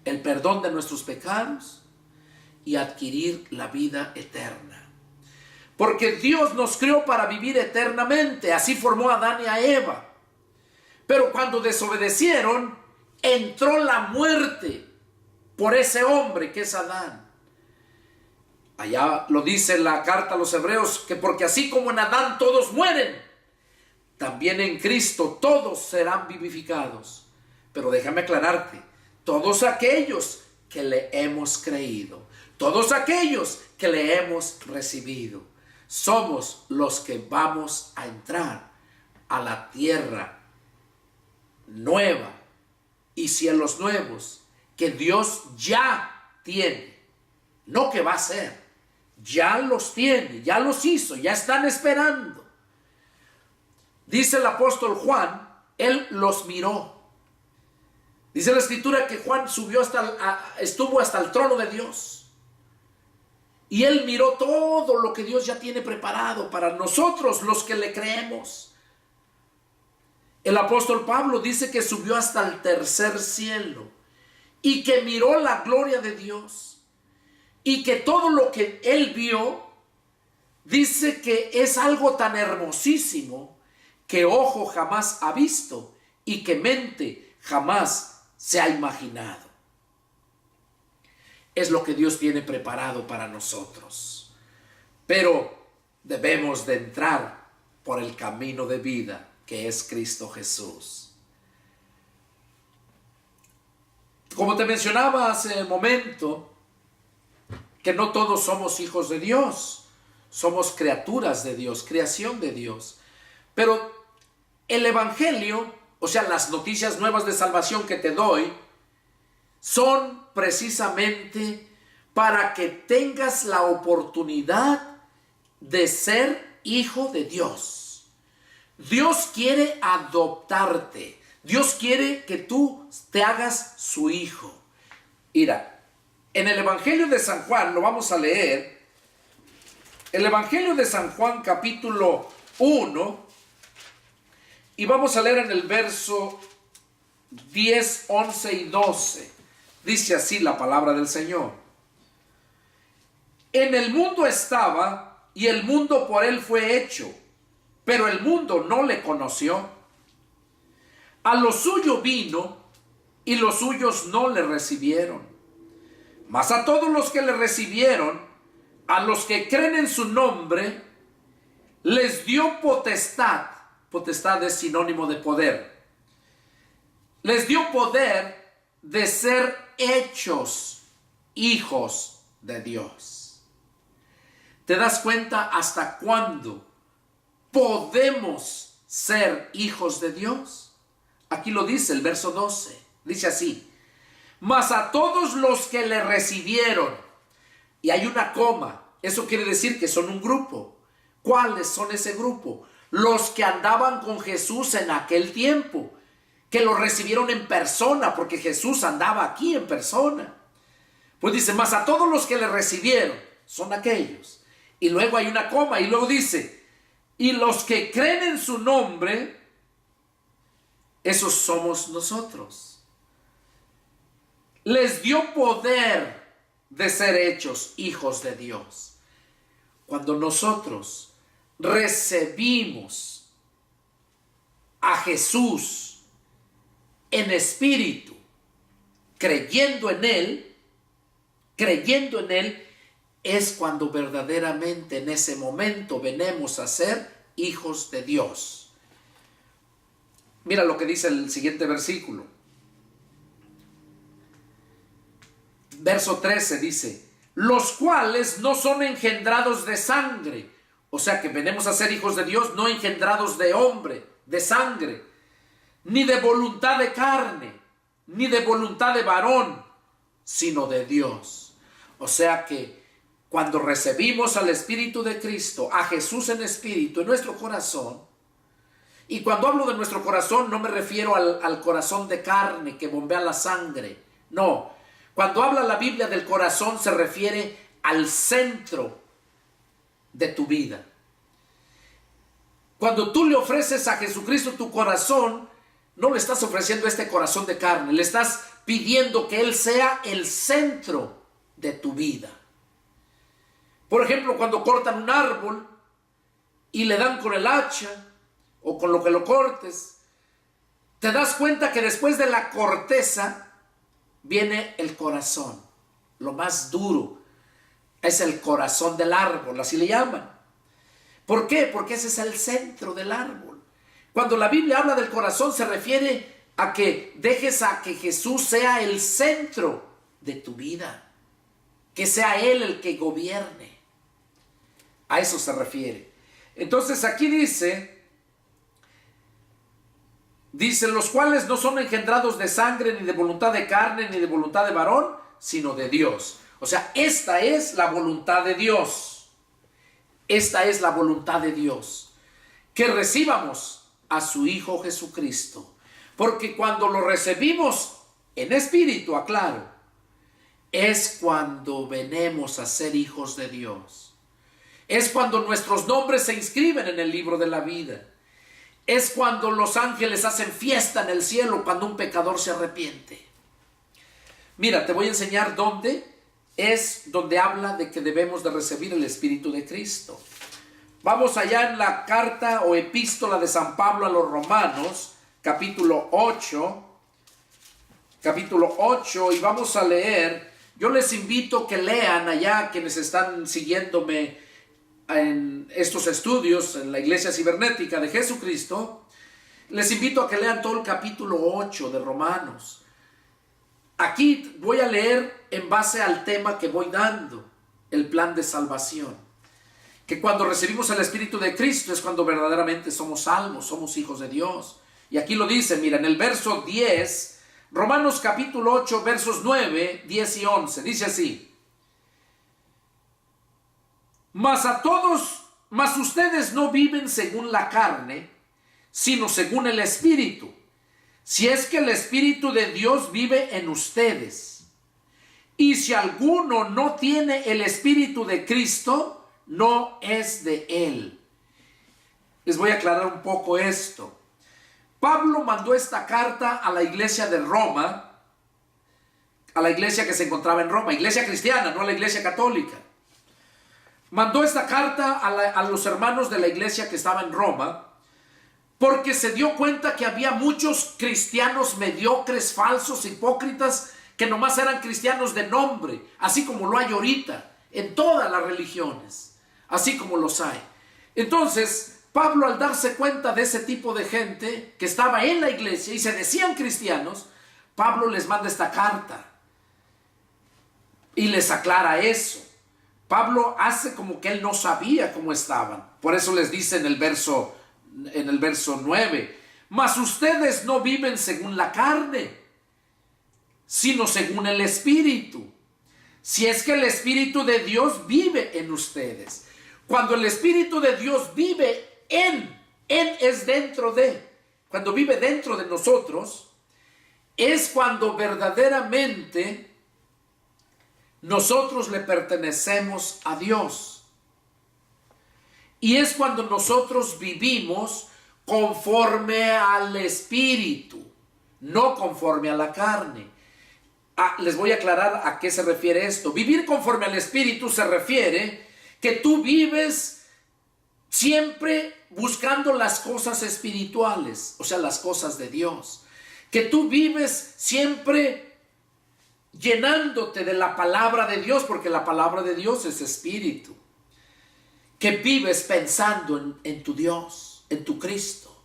el perdón de nuestros pecados y adquirir la vida eterna. Porque Dios nos creó para vivir eternamente. Así formó a Adán y a Eva. Pero cuando desobedecieron, entró la muerte por ese hombre que es Adán. Allá lo dice la carta a los Hebreos, que porque así como en Adán todos mueren, también en Cristo todos serán vivificados. Pero déjame aclararte, todos aquellos que le hemos creído, todos aquellos que le hemos recibido, somos los que vamos a entrar a la tierra nueva y cielos nuevos que Dios ya tiene, no que va a ser, ya los tiene, ya los hizo, ya están esperando. Dice el apóstol Juan, él los miró. Dice la escritura que Juan estuvo hasta el trono de Dios. Y él miró todo lo que Dios ya tiene preparado para nosotros, los que le creemos. El apóstol Pablo dice que subió hasta el tercer cielo y que miró la gloria de Dios. Y que todo lo que él vio, dice que es algo tan hermosísimo que ojo jamás ha visto y que mente jamás se ha imaginado. Es lo que Dios tiene preparado para nosotros. Pero debemos de entrar por el camino de vida que es Cristo Jesús. Como te mencionaba hace un momento, que no todos somos hijos de Dios, somos criaturas de Dios, creación de Dios. Pero el Evangelio, o sea, las noticias nuevas de salvación que te doy, son precisamente para que tengas la oportunidad de ser hijo de Dios. Dios quiere adoptarte. Dios quiere que tú te hagas su hijo. Mira, en el Evangelio de San Juan, lo vamos a leer. El Evangelio de San Juan, capítulo 1, y vamos a leer en el verso 10, 11 y 12. Dice así la palabra del Señor. En el mundo estaba, y el mundo por él fue hecho, pero el mundo no le conoció. A lo suyo vino, y los suyos no le recibieron. Mas a todos los que le recibieron, a los que creen en su nombre, les dio potestad. Potestad es sinónimo de poder. Les dio poder de ser hechos hijos de Dios. ¿Te das cuenta hasta cuándo podemos ser hijos de Dios? Aquí lo dice el verso 12. Dice así. Mas a todos los que le recibieron, y hay una coma, eso quiere decir que son un grupo. ¿Cuáles son ese grupo? Los que andaban con Jesús en aquel tiempo, que lo recibieron en persona, porque Jesús andaba aquí en persona. Pues dice, mas a todos los que le recibieron, son aquellos. Y luego hay una coma, y luego dice, y los que creen en su nombre, esos somos nosotros. Les dio poder de ser hechos hijos de Dios. Cuando nosotros recibimos a Jesús en espíritu, creyendo en Él, es cuando verdaderamente en ese momento venimos a ser hijos de Dios. Mira lo que dice el siguiente versículo. Verso 13 dice, los cuales no son engendrados de sangre. O sea que venimos a ser hijos de Dios, no engendrados de hombre, de sangre, ni de voluntad de carne, ni de voluntad de varón, sino de Dios. O sea que cuando recibimos al Espíritu de Cristo, a Jesús en espíritu, en nuestro corazón, y cuando hablo de nuestro corazón no me refiero al corazón de carne que bombea la sangre, no. Cuando habla la Biblia del corazón se refiere al centro de tu vida. Cuando tú le ofreces a Jesucristo tu corazón, no le estás ofreciendo este corazón de carne, le estás pidiendo que Él sea el centro de tu vida. Por ejemplo, cuando cortan un árbol y le dan con el hacha o con lo que lo cortes, te das cuenta que después de la corteza viene el corazón, lo más duro. Es el corazón del árbol, así le llaman. ¿Por qué? Porque ese es el centro del árbol. Cuando la Biblia habla del corazón se refiere a que dejes a que Jesús sea el centro de tu vida, que sea Él el que gobierne. A eso se refiere. Entonces aquí dice, los cuales no son engendrados de sangre, ni de voluntad de carne, ni de voluntad de varón, sino de Dios. O sea, esta es la voluntad de Dios. Esta es la voluntad de Dios. Que recibamos a su Hijo Jesucristo. Porque cuando lo recibimos en espíritu, aclaro, es cuando venimos a ser hijos de Dios. Es cuando nuestros nombres se inscriben en el libro de la vida. Es cuando los ángeles hacen fiesta en el cielo cuando un pecador se arrepiente. Mira, te voy a enseñar dónde es donde habla de que debemos de recibir el Espíritu de Cristo. Vamos allá en la carta o epístola de San Pablo a los Romanos, capítulo 8, y vamos a leer. Yo les invito que lean allá, quienes están siguiéndome en estos estudios en la Iglesia Cibernética de Jesucristo, les invito a que lean todo el capítulo 8 de Romanos. Aquí voy a leer en base al tema que voy dando, el plan de salvación. Que cuando recibimos el Espíritu de Cristo es cuando verdaderamente somos salvos, somos hijos de Dios. Y aquí lo dice, mira, en el verso 10, Romanos capítulo 8, versos 9, 10 y 11, dice así. Mas ustedes no viven según la carne, sino según el Espíritu, si es que el Espíritu de Dios vive en ustedes. Y si alguno no tiene el Espíritu de Cristo, no es de Él. Les voy a aclarar un poco esto. Pablo mandó esta carta a la iglesia de Roma, a la iglesia que se encontraba en Roma, iglesia cristiana, no a la iglesia católica. Mandó esta carta a los hermanos de la iglesia que estaba en Roma, porque se dio cuenta que había muchos cristianos mediocres, falsos, hipócritas, que nomás eran cristianos de nombre, así como lo hay ahorita en todas las religiones, así como los hay. Entonces, Pablo, al darse cuenta de ese tipo de gente que estaba en la iglesia y se decían cristianos, Pablo les manda esta carta y les aclara eso. Pablo hace como que él no sabía cómo estaban. Por eso les dice en el verso 9, mas ustedes no viven según la carne, sino según el Espíritu. Si es que el Espíritu de Dios vive en ustedes. Cuando el Espíritu de Dios vive en es dentro de. Cuando vive dentro de nosotros, es cuando verdaderamente nosotros le pertenecemos a Dios. Y es cuando nosotros vivimos conforme al Espíritu, no conforme a la carne. Les voy a aclarar a qué se refiere esto. Vivir conforme al Espíritu se refiere que tú vives siempre buscando las cosas espirituales, o sea, las cosas de Dios. Que tú vives siempre llenándote de la palabra de Dios, porque la palabra de Dios es espíritu. Que vives pensando en tu Dios, en tu Cristo.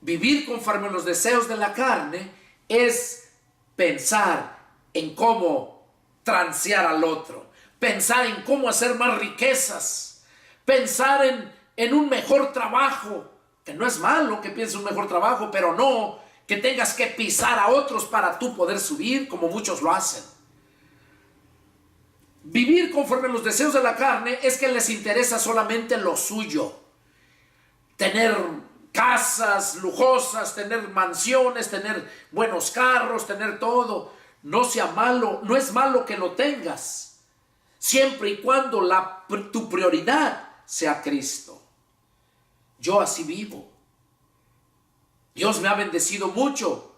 Vivir conforme a los deseos de la carne es pensar en cómo transear al otro, pensar en cómo hacer más riquezas, pensar en un mejor trabajo, que no es malo que pienses un mejor trabajo, pero no que tengas que pisar a otros para tú poder subir, como muchos lo hacen. Vivir conforme a los deseos de la carne es que les interesa solamente lo suyo. Tener casas lujosas, tener mansiones, tener buenos carros, tener todo. No sea malo, no es malo que lo tengas, siempre y cuando tu prioridad sea Cristo. Yo así vivo. Dios me ha bendecido mucho,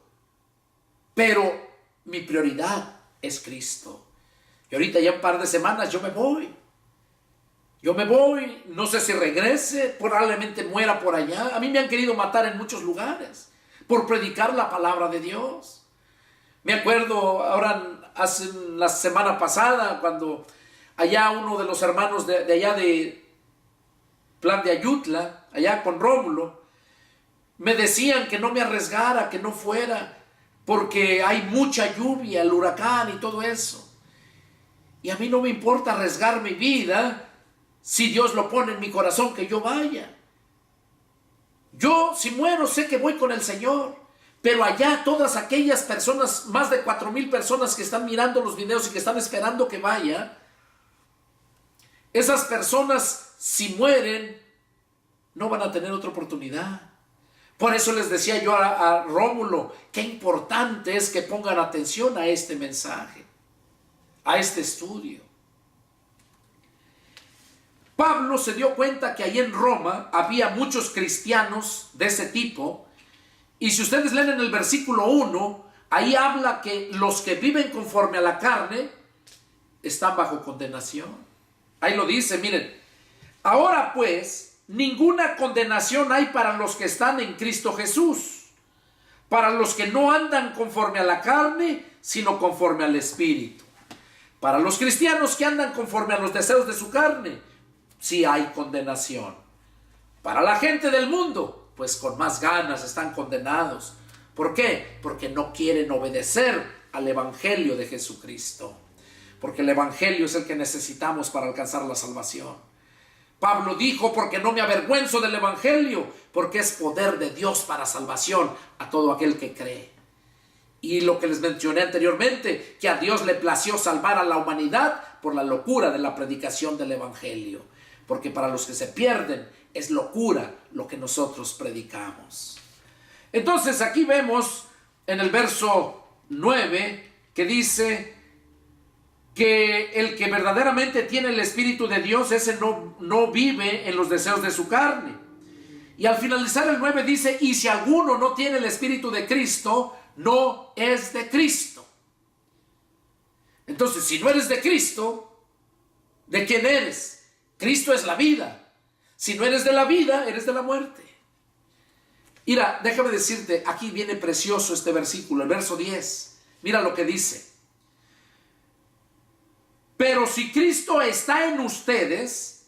pero mi prioridad es Cristo. Y ahorita ya un par de semanas yo me voy. Yo me voy, no sé si regrese, probablemente muera por allá. A mí me han querido matar en muchos lugares por predicar la palabra de Dios. Me acuerdo ahora, hace la semana pasada, cuando allá uno de los hermanos de allá de Plan de Ayutla, allá con Rómulo, me decían que no me arriesgara, que no fuera, porque hay mucha lluvia, el huracán y todo eso. Y a mí no me importa arriesgar mi vida si Dios lo pone en mi corazón que yo vaya. Yo, si muero, sé que voy con el Señor. Pero allá todas aquellas personas, más de 4,000 personas que están mirando los videos y que están esperando que vaya, esas personas, si mueren, no van a tener otra oportunidad. Por eso les decía yo a Rómulo, qué importante es que pongan atención a este mensaje, a este estudio. Pablo se dio cuenta que ahí en Roma había muchos cristianos de ese tipo. Y si ustedes leen en el versículo 1, ahí habla que los que viven conforme a la carne están bajo condenación. Ahí lo dice, miren. Ahora pues, ninguna condenación hay para los que están en Cristo Jesús, para los que no andan conforme a la carne, sino conforme al Espíritu. Para los cristianos que andan conforme a los deseos de su carne, sí hay condenación. Para la gente del mundo, pues con más ganas están condenados. ¿Por qué? Porque no quieren obedecer al Evangelio de Jesucristo. Porque el Evangelio es el que necesitamos para alcanzar la salvación. Pablo dijo, porque no me avergüenzo del Evangelio, porque es poder de Dios para salvación a todo aquel que cree. Y lo que les mencioné anteriormente, que a Dios le plació salvar a la humanidad por la locura de la predicación del Evangelio. Porque para los que se pierden es locura lo que nosotros predicamos. Entonces aquí vemos en el verso 9 que dice que el que verdaderamente tiene el Espíritu de Dios, ese no vive en los deseos de su carne. Y al finalizar el 9 dice, y si alguno no tiene el Espíritu de Cristo, no es de Cristo. Entonces, si no eres de Cristo, ¿de quién eres? Cristo es la vida. Si no eres de la vida, eres de la muerte. Mira, déjame decirte, aquí viene precioso este versículo, el verso 10. Mira lo que dice. Pero si Cristo está en ustedes,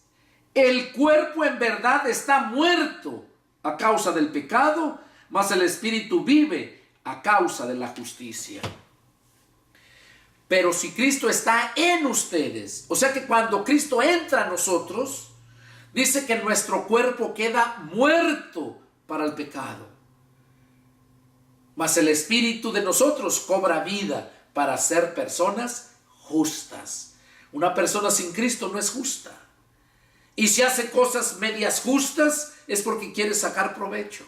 el cuerpo en verdad está muerto a causa del pecado, mas el espíritu vive a causa de la justicia. Pero si Cristo está en ustedes, o sea que cuando Cristo entra a nosotros, dice que nuestro cuerpo queda muerto para el pecado. Mas el espíritu de nosotros cobra vida para ser personas justas. Una persona sin Cristo no es justa. Y si hace cosas medias justas es porque quiere sacar provecho.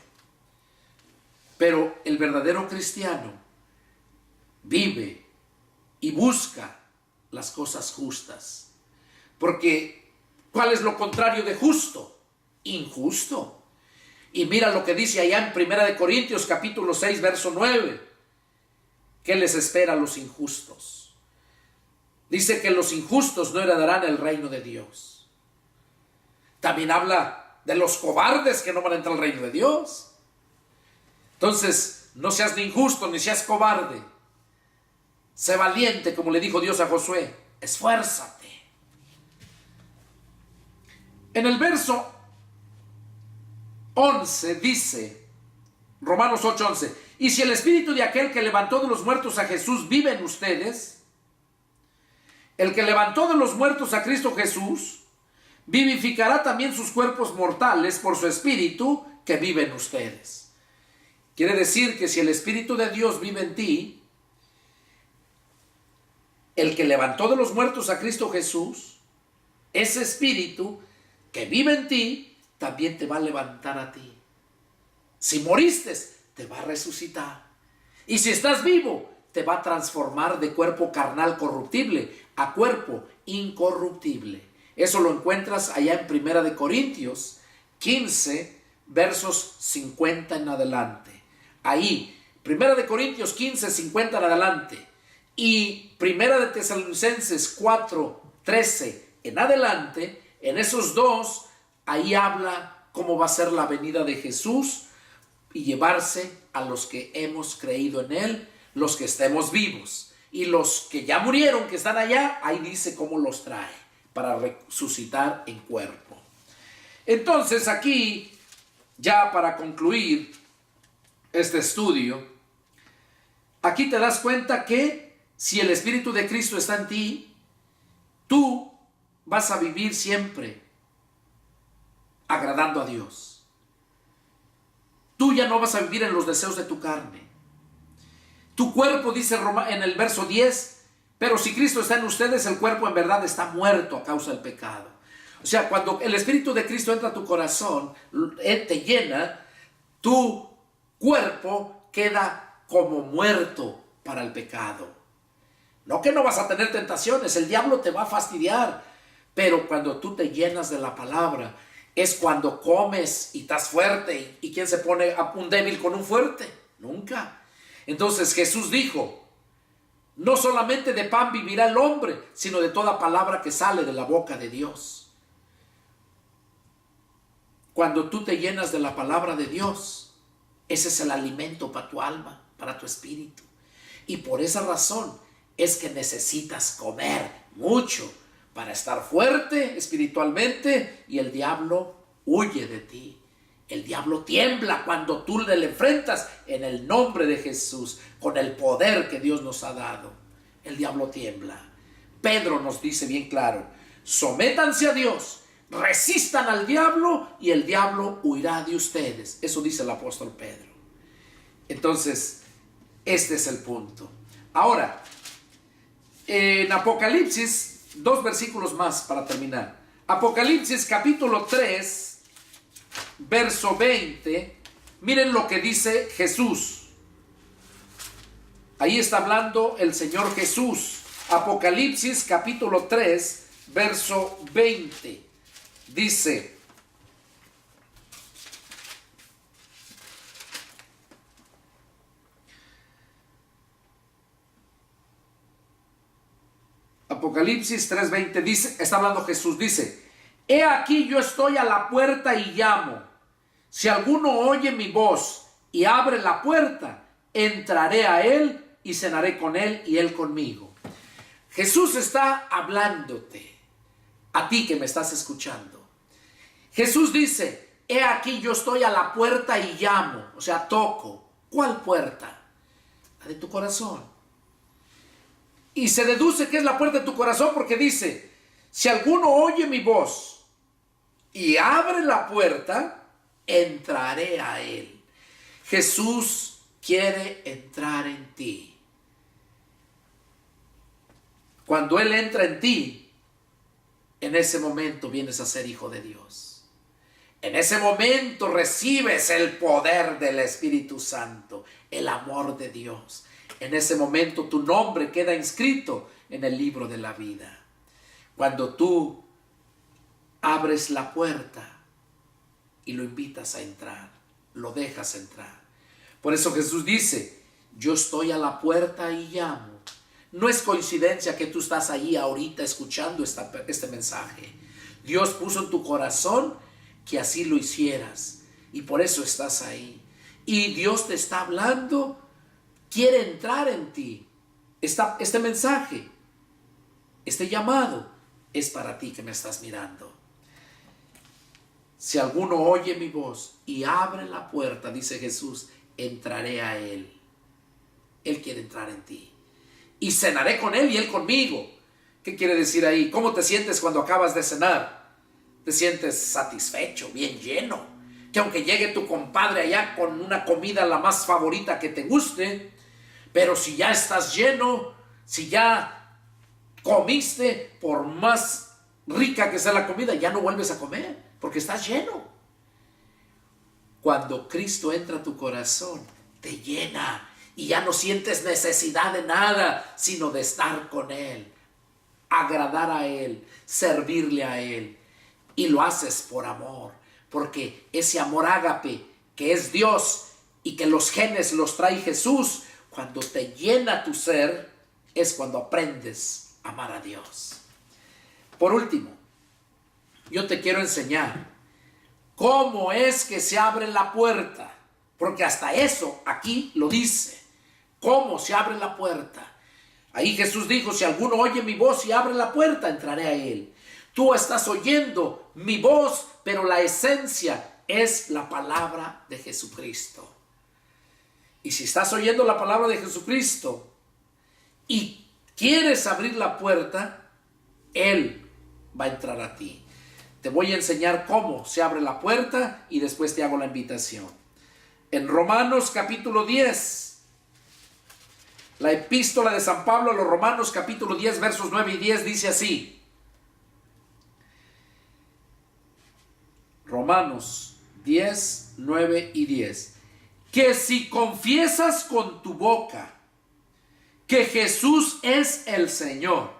Pero el verdadero cristiano vive y busca las cosas justas. Porque ¿cuál es lo contrario de justo? Injusto. Y mira lo que dice allá en 1 Corintios capítulo 6 verso 9. ¿Qué les espera a los injustos? Dice que los injustos no heredarán el reino de Dios. También habla de los cobardes que no van a entrar al reino de Dios. Entonces, no seas ni injusto ni seas cobarde. Sé valiente, como le dijo Dios a Josué. Esfuérzate. En el verso 11 dice, Romanos 8:11, y si el espíritu de aquel que levantó de los muertos a Jesús vive en ustedes, el que levantó de los muertos a Cristo Jesús, vivificará también sus cuerpos mortales por su espíritu que vive en ustedes. Quiere decir que si el Espíritu de Dios vive en ti, el que levantó de los muertos a Cristo Jesús, ese espíritu que vive en ti, también te va a levantar a ti. Si moriste, te va a resucitar. Y si estás vivo, te va a transformar de cuerpo carnal corruptible a cuerpo incorruptible. Eso lo encuentras allá en 1 Corintios 15, versos 50 en adelante. Ahí, 1 Corintios 15, 50 en adelante. Y Primera de Tesalonicenses 4:13 en adelante, en esos dos, ahí habla cómo va a ser la venida de Jesús y llevarse a los que hemos creído en Él, los que estemos vivos. Y los que ya murieron, que están allá, ahí dice cómo los trae para resucitar en cuerpo. Entonces aquí, ya para concluir este estudio, aquí te das cuenta que si el Espíritu de Cristo está en ti, tú vas a vivir siempre agradando a Dios. Tú ya no vas a vivir en los deseos de tu carne. Tu cuerpo, dice en el verso 10, pero si Cristo está en ustedes, el cuerpo en verdad está muerto a causa del pecado. O sea, cuando el Espíritu de Cristo entra a tu corazón, Él te llena, tu cuerpo queda como muerto para el pecado. No que no vas a tener tentaciones, el diablo te va a fastidiar, pero cuando tú te llenas de la palabra, es cuando comes y estás fuerte. ¿Y quién se pone a un débil con un fuerte? Nunca. Entonces Jesús dijo, no solamente de pan vivirá el hombre, sino de toda palabra que sale de la boca de Dios. Cuando tú te llenas de la palabra de Dios, ese es el alimento para tu alma, para tu espíritu. Y por esa razón es que necesitas comer mucho para estar fuerte espiritualmente, y el diablo huye de ti. El diablo tiembla cuando tú le enfrentas en el nombre de Jesús, con el poder que Dios nos ha dado. El diablo tiembla. Pedro nos dice bien claro, sométanse a Dios, resistan al diablo y el diablo huirá de ustedes. Eso dice el apóstol Pedro. Entonces, este es el punto. Ahora, en Apocalipsis, 2 versículos más para terminar. Apocalipsis capítulo 3, verso 20. Miren lo que dice Jesús. Ahí está hablando el Señor Jesús. Apocalipsis capítulo 3, verso 20. Dice, Apocalipsis 3:20 dice, está hablando Jesús, dice, he aquí yo estoy a la puerta y llamo. Si alguno oye mi voz y abre la puerta, entraré a él y cenaré con él y él conmigo. Jesús está hablándote, a ti que me estás escuchando. Jesús dice, he aquí yo estoy a la puerta y llamo, o sea, toco. ¿Cuál puerta? La de tu corazón. Y se deduce que es la puerta de tu corazón porque dice, si alguno oye mi voz y abre la puerta, entraré a él. Jesús quiere entrar en ti. Cuando Él entra en ti, en ese momento vienes a ser hijo de Dios. En ese momento recibes el poder del Espíritu Santo, el amor de Dios. En ese momento tu nombre queda inscrito en el libro de la vida. Cuando tú abres la puerta y lo invitas a entrar, lo dejas entrar. Por eso Jesús dice, yo estoy a la puerta y llamo. No es coincidencia que tú estás allí ahorita escuchando este mensaje. Dios puso en tu corazón que así lo hicieras y por eso estás ahí. Y Dios te está hablando, quiere entrar en ti. Este mensaje, este llamado es para ti que me estás mirando. Si alguno oye mi voz y abre la puerta, dice Jesús, entraré a él. Él quiere entrar en ti. Y cenaré con él y él conmigo. ¿Qué quiere decir ahí? ¿Cómo te sientes cuando acabas de cenar? ¿Te sientes satisfecho, bien lleno? Que aunque llegue tu compadre allá con una comida la más favorita que te guste, pero si ya estás lleno, si ya comiste, por más rica que sea la comida, ya no vuelves a comer, porque estás lleno. Cuando Cristo entra a tu corazón, te llena. Y ya no sientes necesidad de nada, sino de estar con Él, agradar a Él, servirle a Él. Y lo haces por amor, porque ese amor ágape, que es Dios y que los genes los trae Jesús, cuando te llena tu ser, es cuando aprendes a amar a Dios. Por último, yo te quiero enseñar cómo es que se abre la puerta, porque hasta eso aquí lo dice, cómo se abre la puerta. Ahí Jesús dijo, si alguno oye mi voz y abre la puerta, entraré a él. Tú estás oyendo mi voz, pero la esencia es la palabra de Jesucristo. Y si estás oyendo la palabra de Jesucristo y quieres abrir la puerta, Él va a entrar a ti. Te voy a enseñar cómo se abre la puerta y después te hago la invitación. En Romanos capítulo 10, la epístola de San Pablo a los Romanos capítulo 10 versos 9 y 10 dice así. Romanos 10, 9 y 10. Que si confiesas con tu boca que Jesús es el Señor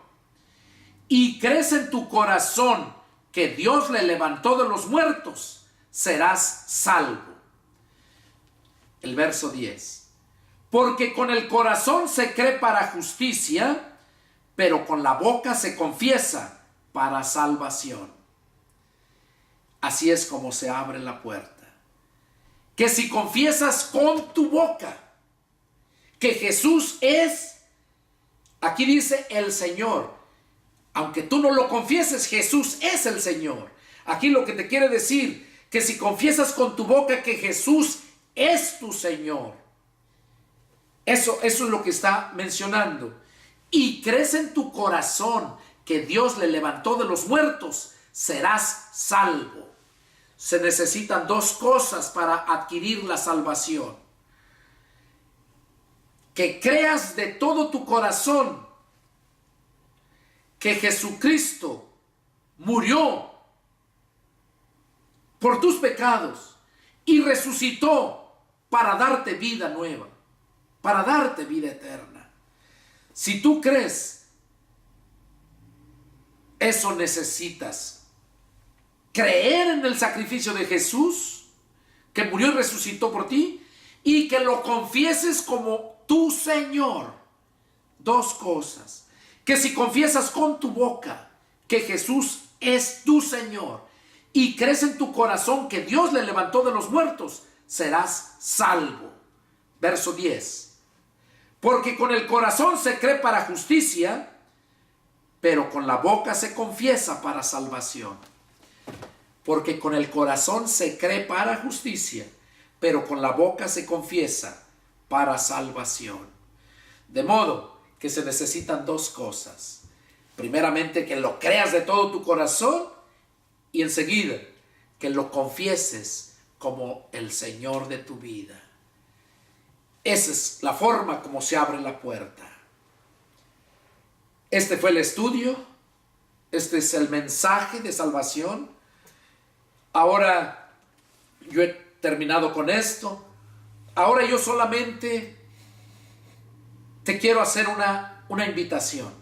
y crees en tu corazón que Dios le levantó de los muertos, serás salvo. El verso 10. Porque con el corazón se cree para justicia, pero con la boca se confiesa para salvación. Así es como se abre la puerta. Que si confiesas con tu boca que Jesús es, aquí dice el Señor, aunque tú no lo confieses, Jesús es el Señor. Aquí lo que te quiere decir, que si confiesas con tu boca que Jesús es tu Señor, eso es lo que está mencionando, y crees en tu corazón que Dios le levantó de los muertos, serás salvo. Se necesitan dos cosas para adquirir la salvación. Que creas de todo tu corazón que Jesucristo murió por tus pecados y resucitó para darte vida nueva, para darte vida eterna. Si tú crees, eso necesitas. Creer en el sacrificio de Jesús, que murió y resucitó por ti, y que lo confieses como tu Señor. Dos cosas. Que si confiesas con tu boca que Jesús es tu Señor y crees en tu corazón que Dios le levantó de los muertos, serás salvo. Verso 10. Porque con el corazón se cree para justicia, pero con la boca se confiesa para salvación. Porque con el corazón se cree para justicia, pero con la boca se confiesa para salvación. De modo que se necesitan dos cosas. Primeramente, que lo creas de todo tu corazón, y enseguida que lo confieses como el Señor de tu vida. Esa es la forma como se abre la puerta. Este fue el estudio. Este es el mensaje de salvación. Ahora yo he terminado con esto. Ahora yo solamente te quiero hacer una invitación.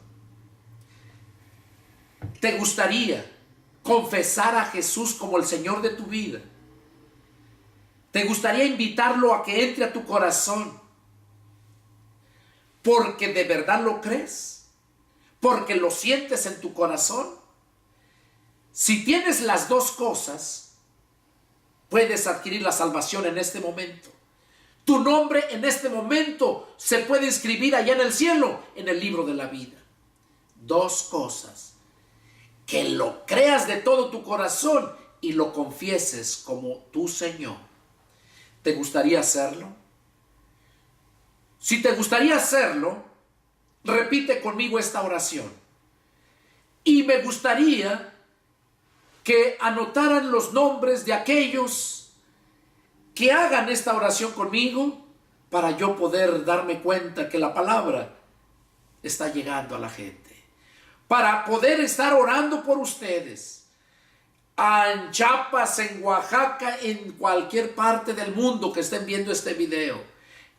¿Te gustaría confesar a Jesús como el Señor de tu vida? ¿Te gustaría invitarlo a que entre a tu corazón? ¿Porque de verdad lo crees? ¿Porque lo sientes en tu corazón? Si tienes las dos cosas, puedes adquirir la salvación en este momento. Tu nombre en este momento se puede inscribir allá en el cielo, en el libro de la vida. Dos cosas. Que lo creas de todo tu corazón y lo confieses como tu Señor. ¿Te gustaría hacerlo? Si te gustaría hacerlo, repite conmigo esta oración. Y me gustaría que anotaran los nombres de aquellos que hagan esta oración conmigo, para yo poder darme cuenta que la palabra está llegando a la gente. Para poder estar orando por ustedes. En Chiapas, en Oaxaca, en cualquier parte del mundo que estén viendo este video.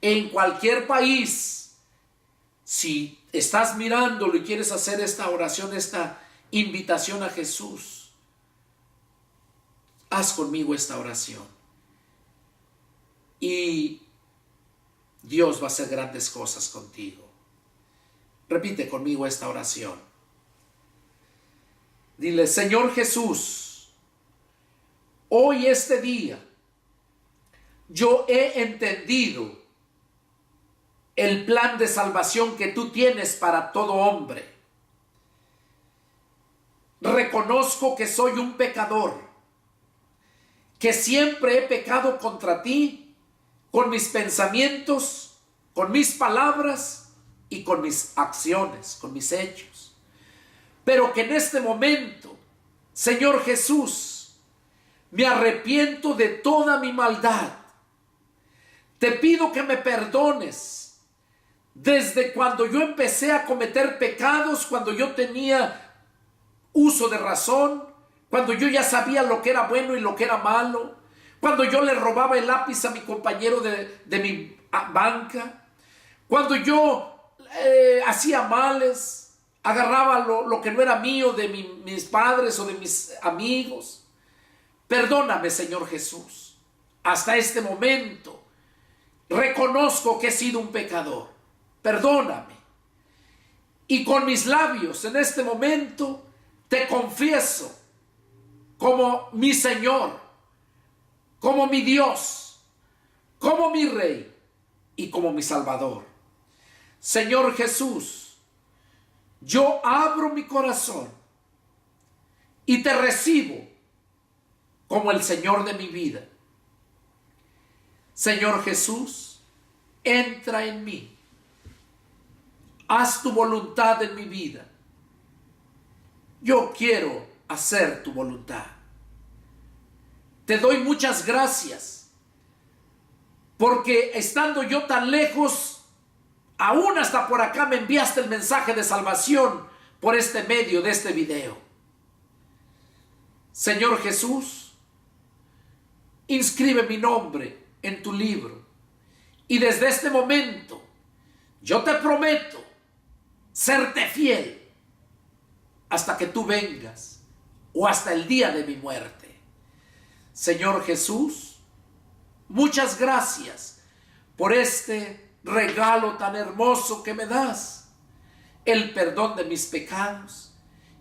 En cualquier país. Si estás mirándolo y quieres hacer esta oración, esta invitación a Jesús, haz conmigo esta oración. Y Dios va a hacer grandes cosas contigo. Repite conmigo esta oración. Dile: Señor Jesús, hoy este día yo he entendido el plan de salvación que tú tienes para todo hombre. Reconozco que soy un pecador, que siempre he pecado contra ti, con mis pensamientos, con mis palabras y con mis acciones, con mis hechos. Pero que en este momento, Señor Jesús, me arrepiento de toda mi maldad. Te pido que me perdones desde cuando yo empecé a cometer pecados, cuando yo tenía uso de razón, cuando yo ya sabía lo que era bueno y lo que era malo, cuando yo le robaba el lápiz a mi compañero de mi banca, cuando yo hacía males, agarraba lo que no era mío de mis padres o de mis amigos. Perdóname, Señor Jesús. Hasta este momento reconozco que he sido un pecador. Perdóname. Y con mis labios en este momento te confieso como mi Señor, como mi Dios, como mi Rey y como mi Salvador. Señor Jesús, yo abro mi corazón y te recibo como el Señor de mi vida. Señor Jesús, entra en mí. Haz tu voluntad en mi vida. Yo quiero hacer tu voluntad. Te doy muchas gracias, porque estando yo tan lejos, aún hasta por acá me enviaste el mensaje de salvación por este medio de este video. Señor Jesús, inscribe mi nombre en tu libro, y desde este momento yo te prometo serte fiel hasta que tú vengas o hasta el día de mi muerte. Señor Jesús, muchas gracias por este regalo tan hermoso que me das, el perdón de mis pecados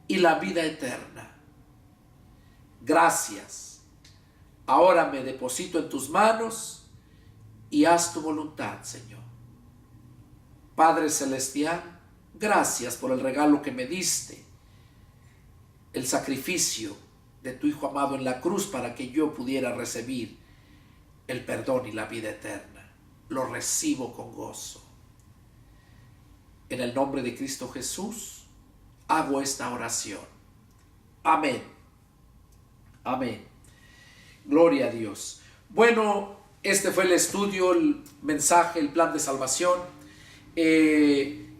y la vida eterna. Gracias. Ahora me deposito en tus manos y haz tu voluntad, Señor. Padre Celestial, gracias por el regalo que me diste, el sacrificio de tu Hijo amado en la cruz para que yo pudiera recibir el perdón y la vida eterna. Lo recibo con gozo. En el nombre de Cristo Jesús hago esta oración. Amén. Amén. Gloria a Dios. Bueno, este fue el estudio, el mensaje, el plan de salvación.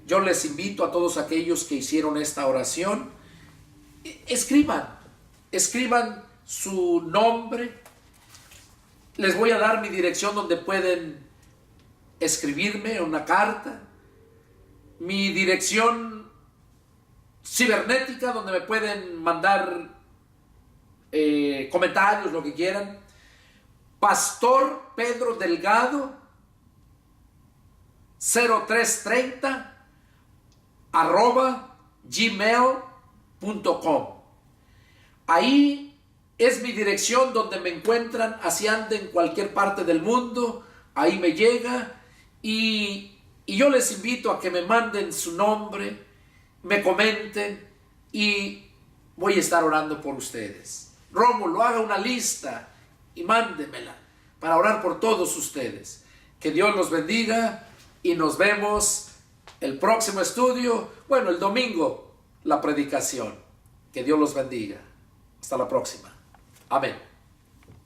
Yo les invito a todos aquellos que hicieron esta oración, escriban su nombre. Les voy a dar mi dirección donde pueden escribirme una carta, mi dirección cibernética donde me pueden mandar comentarios, lo que quieran. Pastor Pedro Delgado 0330 @gmail.com. Ahí es mi dirección donde me encuentran, así ande en cualquier parte del mundo, ahí me llega, y yo les invito a que me manden su nombre, me comenten, y voy a estar orando por ustedes. Rómulo, haga una lista y mándemela para orar por todos ustedes. Que Dios los bendiga y nos vemos el próximo estudio. Bueno, el domingo la predicación. Que Dios los bendiga. Hasta la próxima. Amén.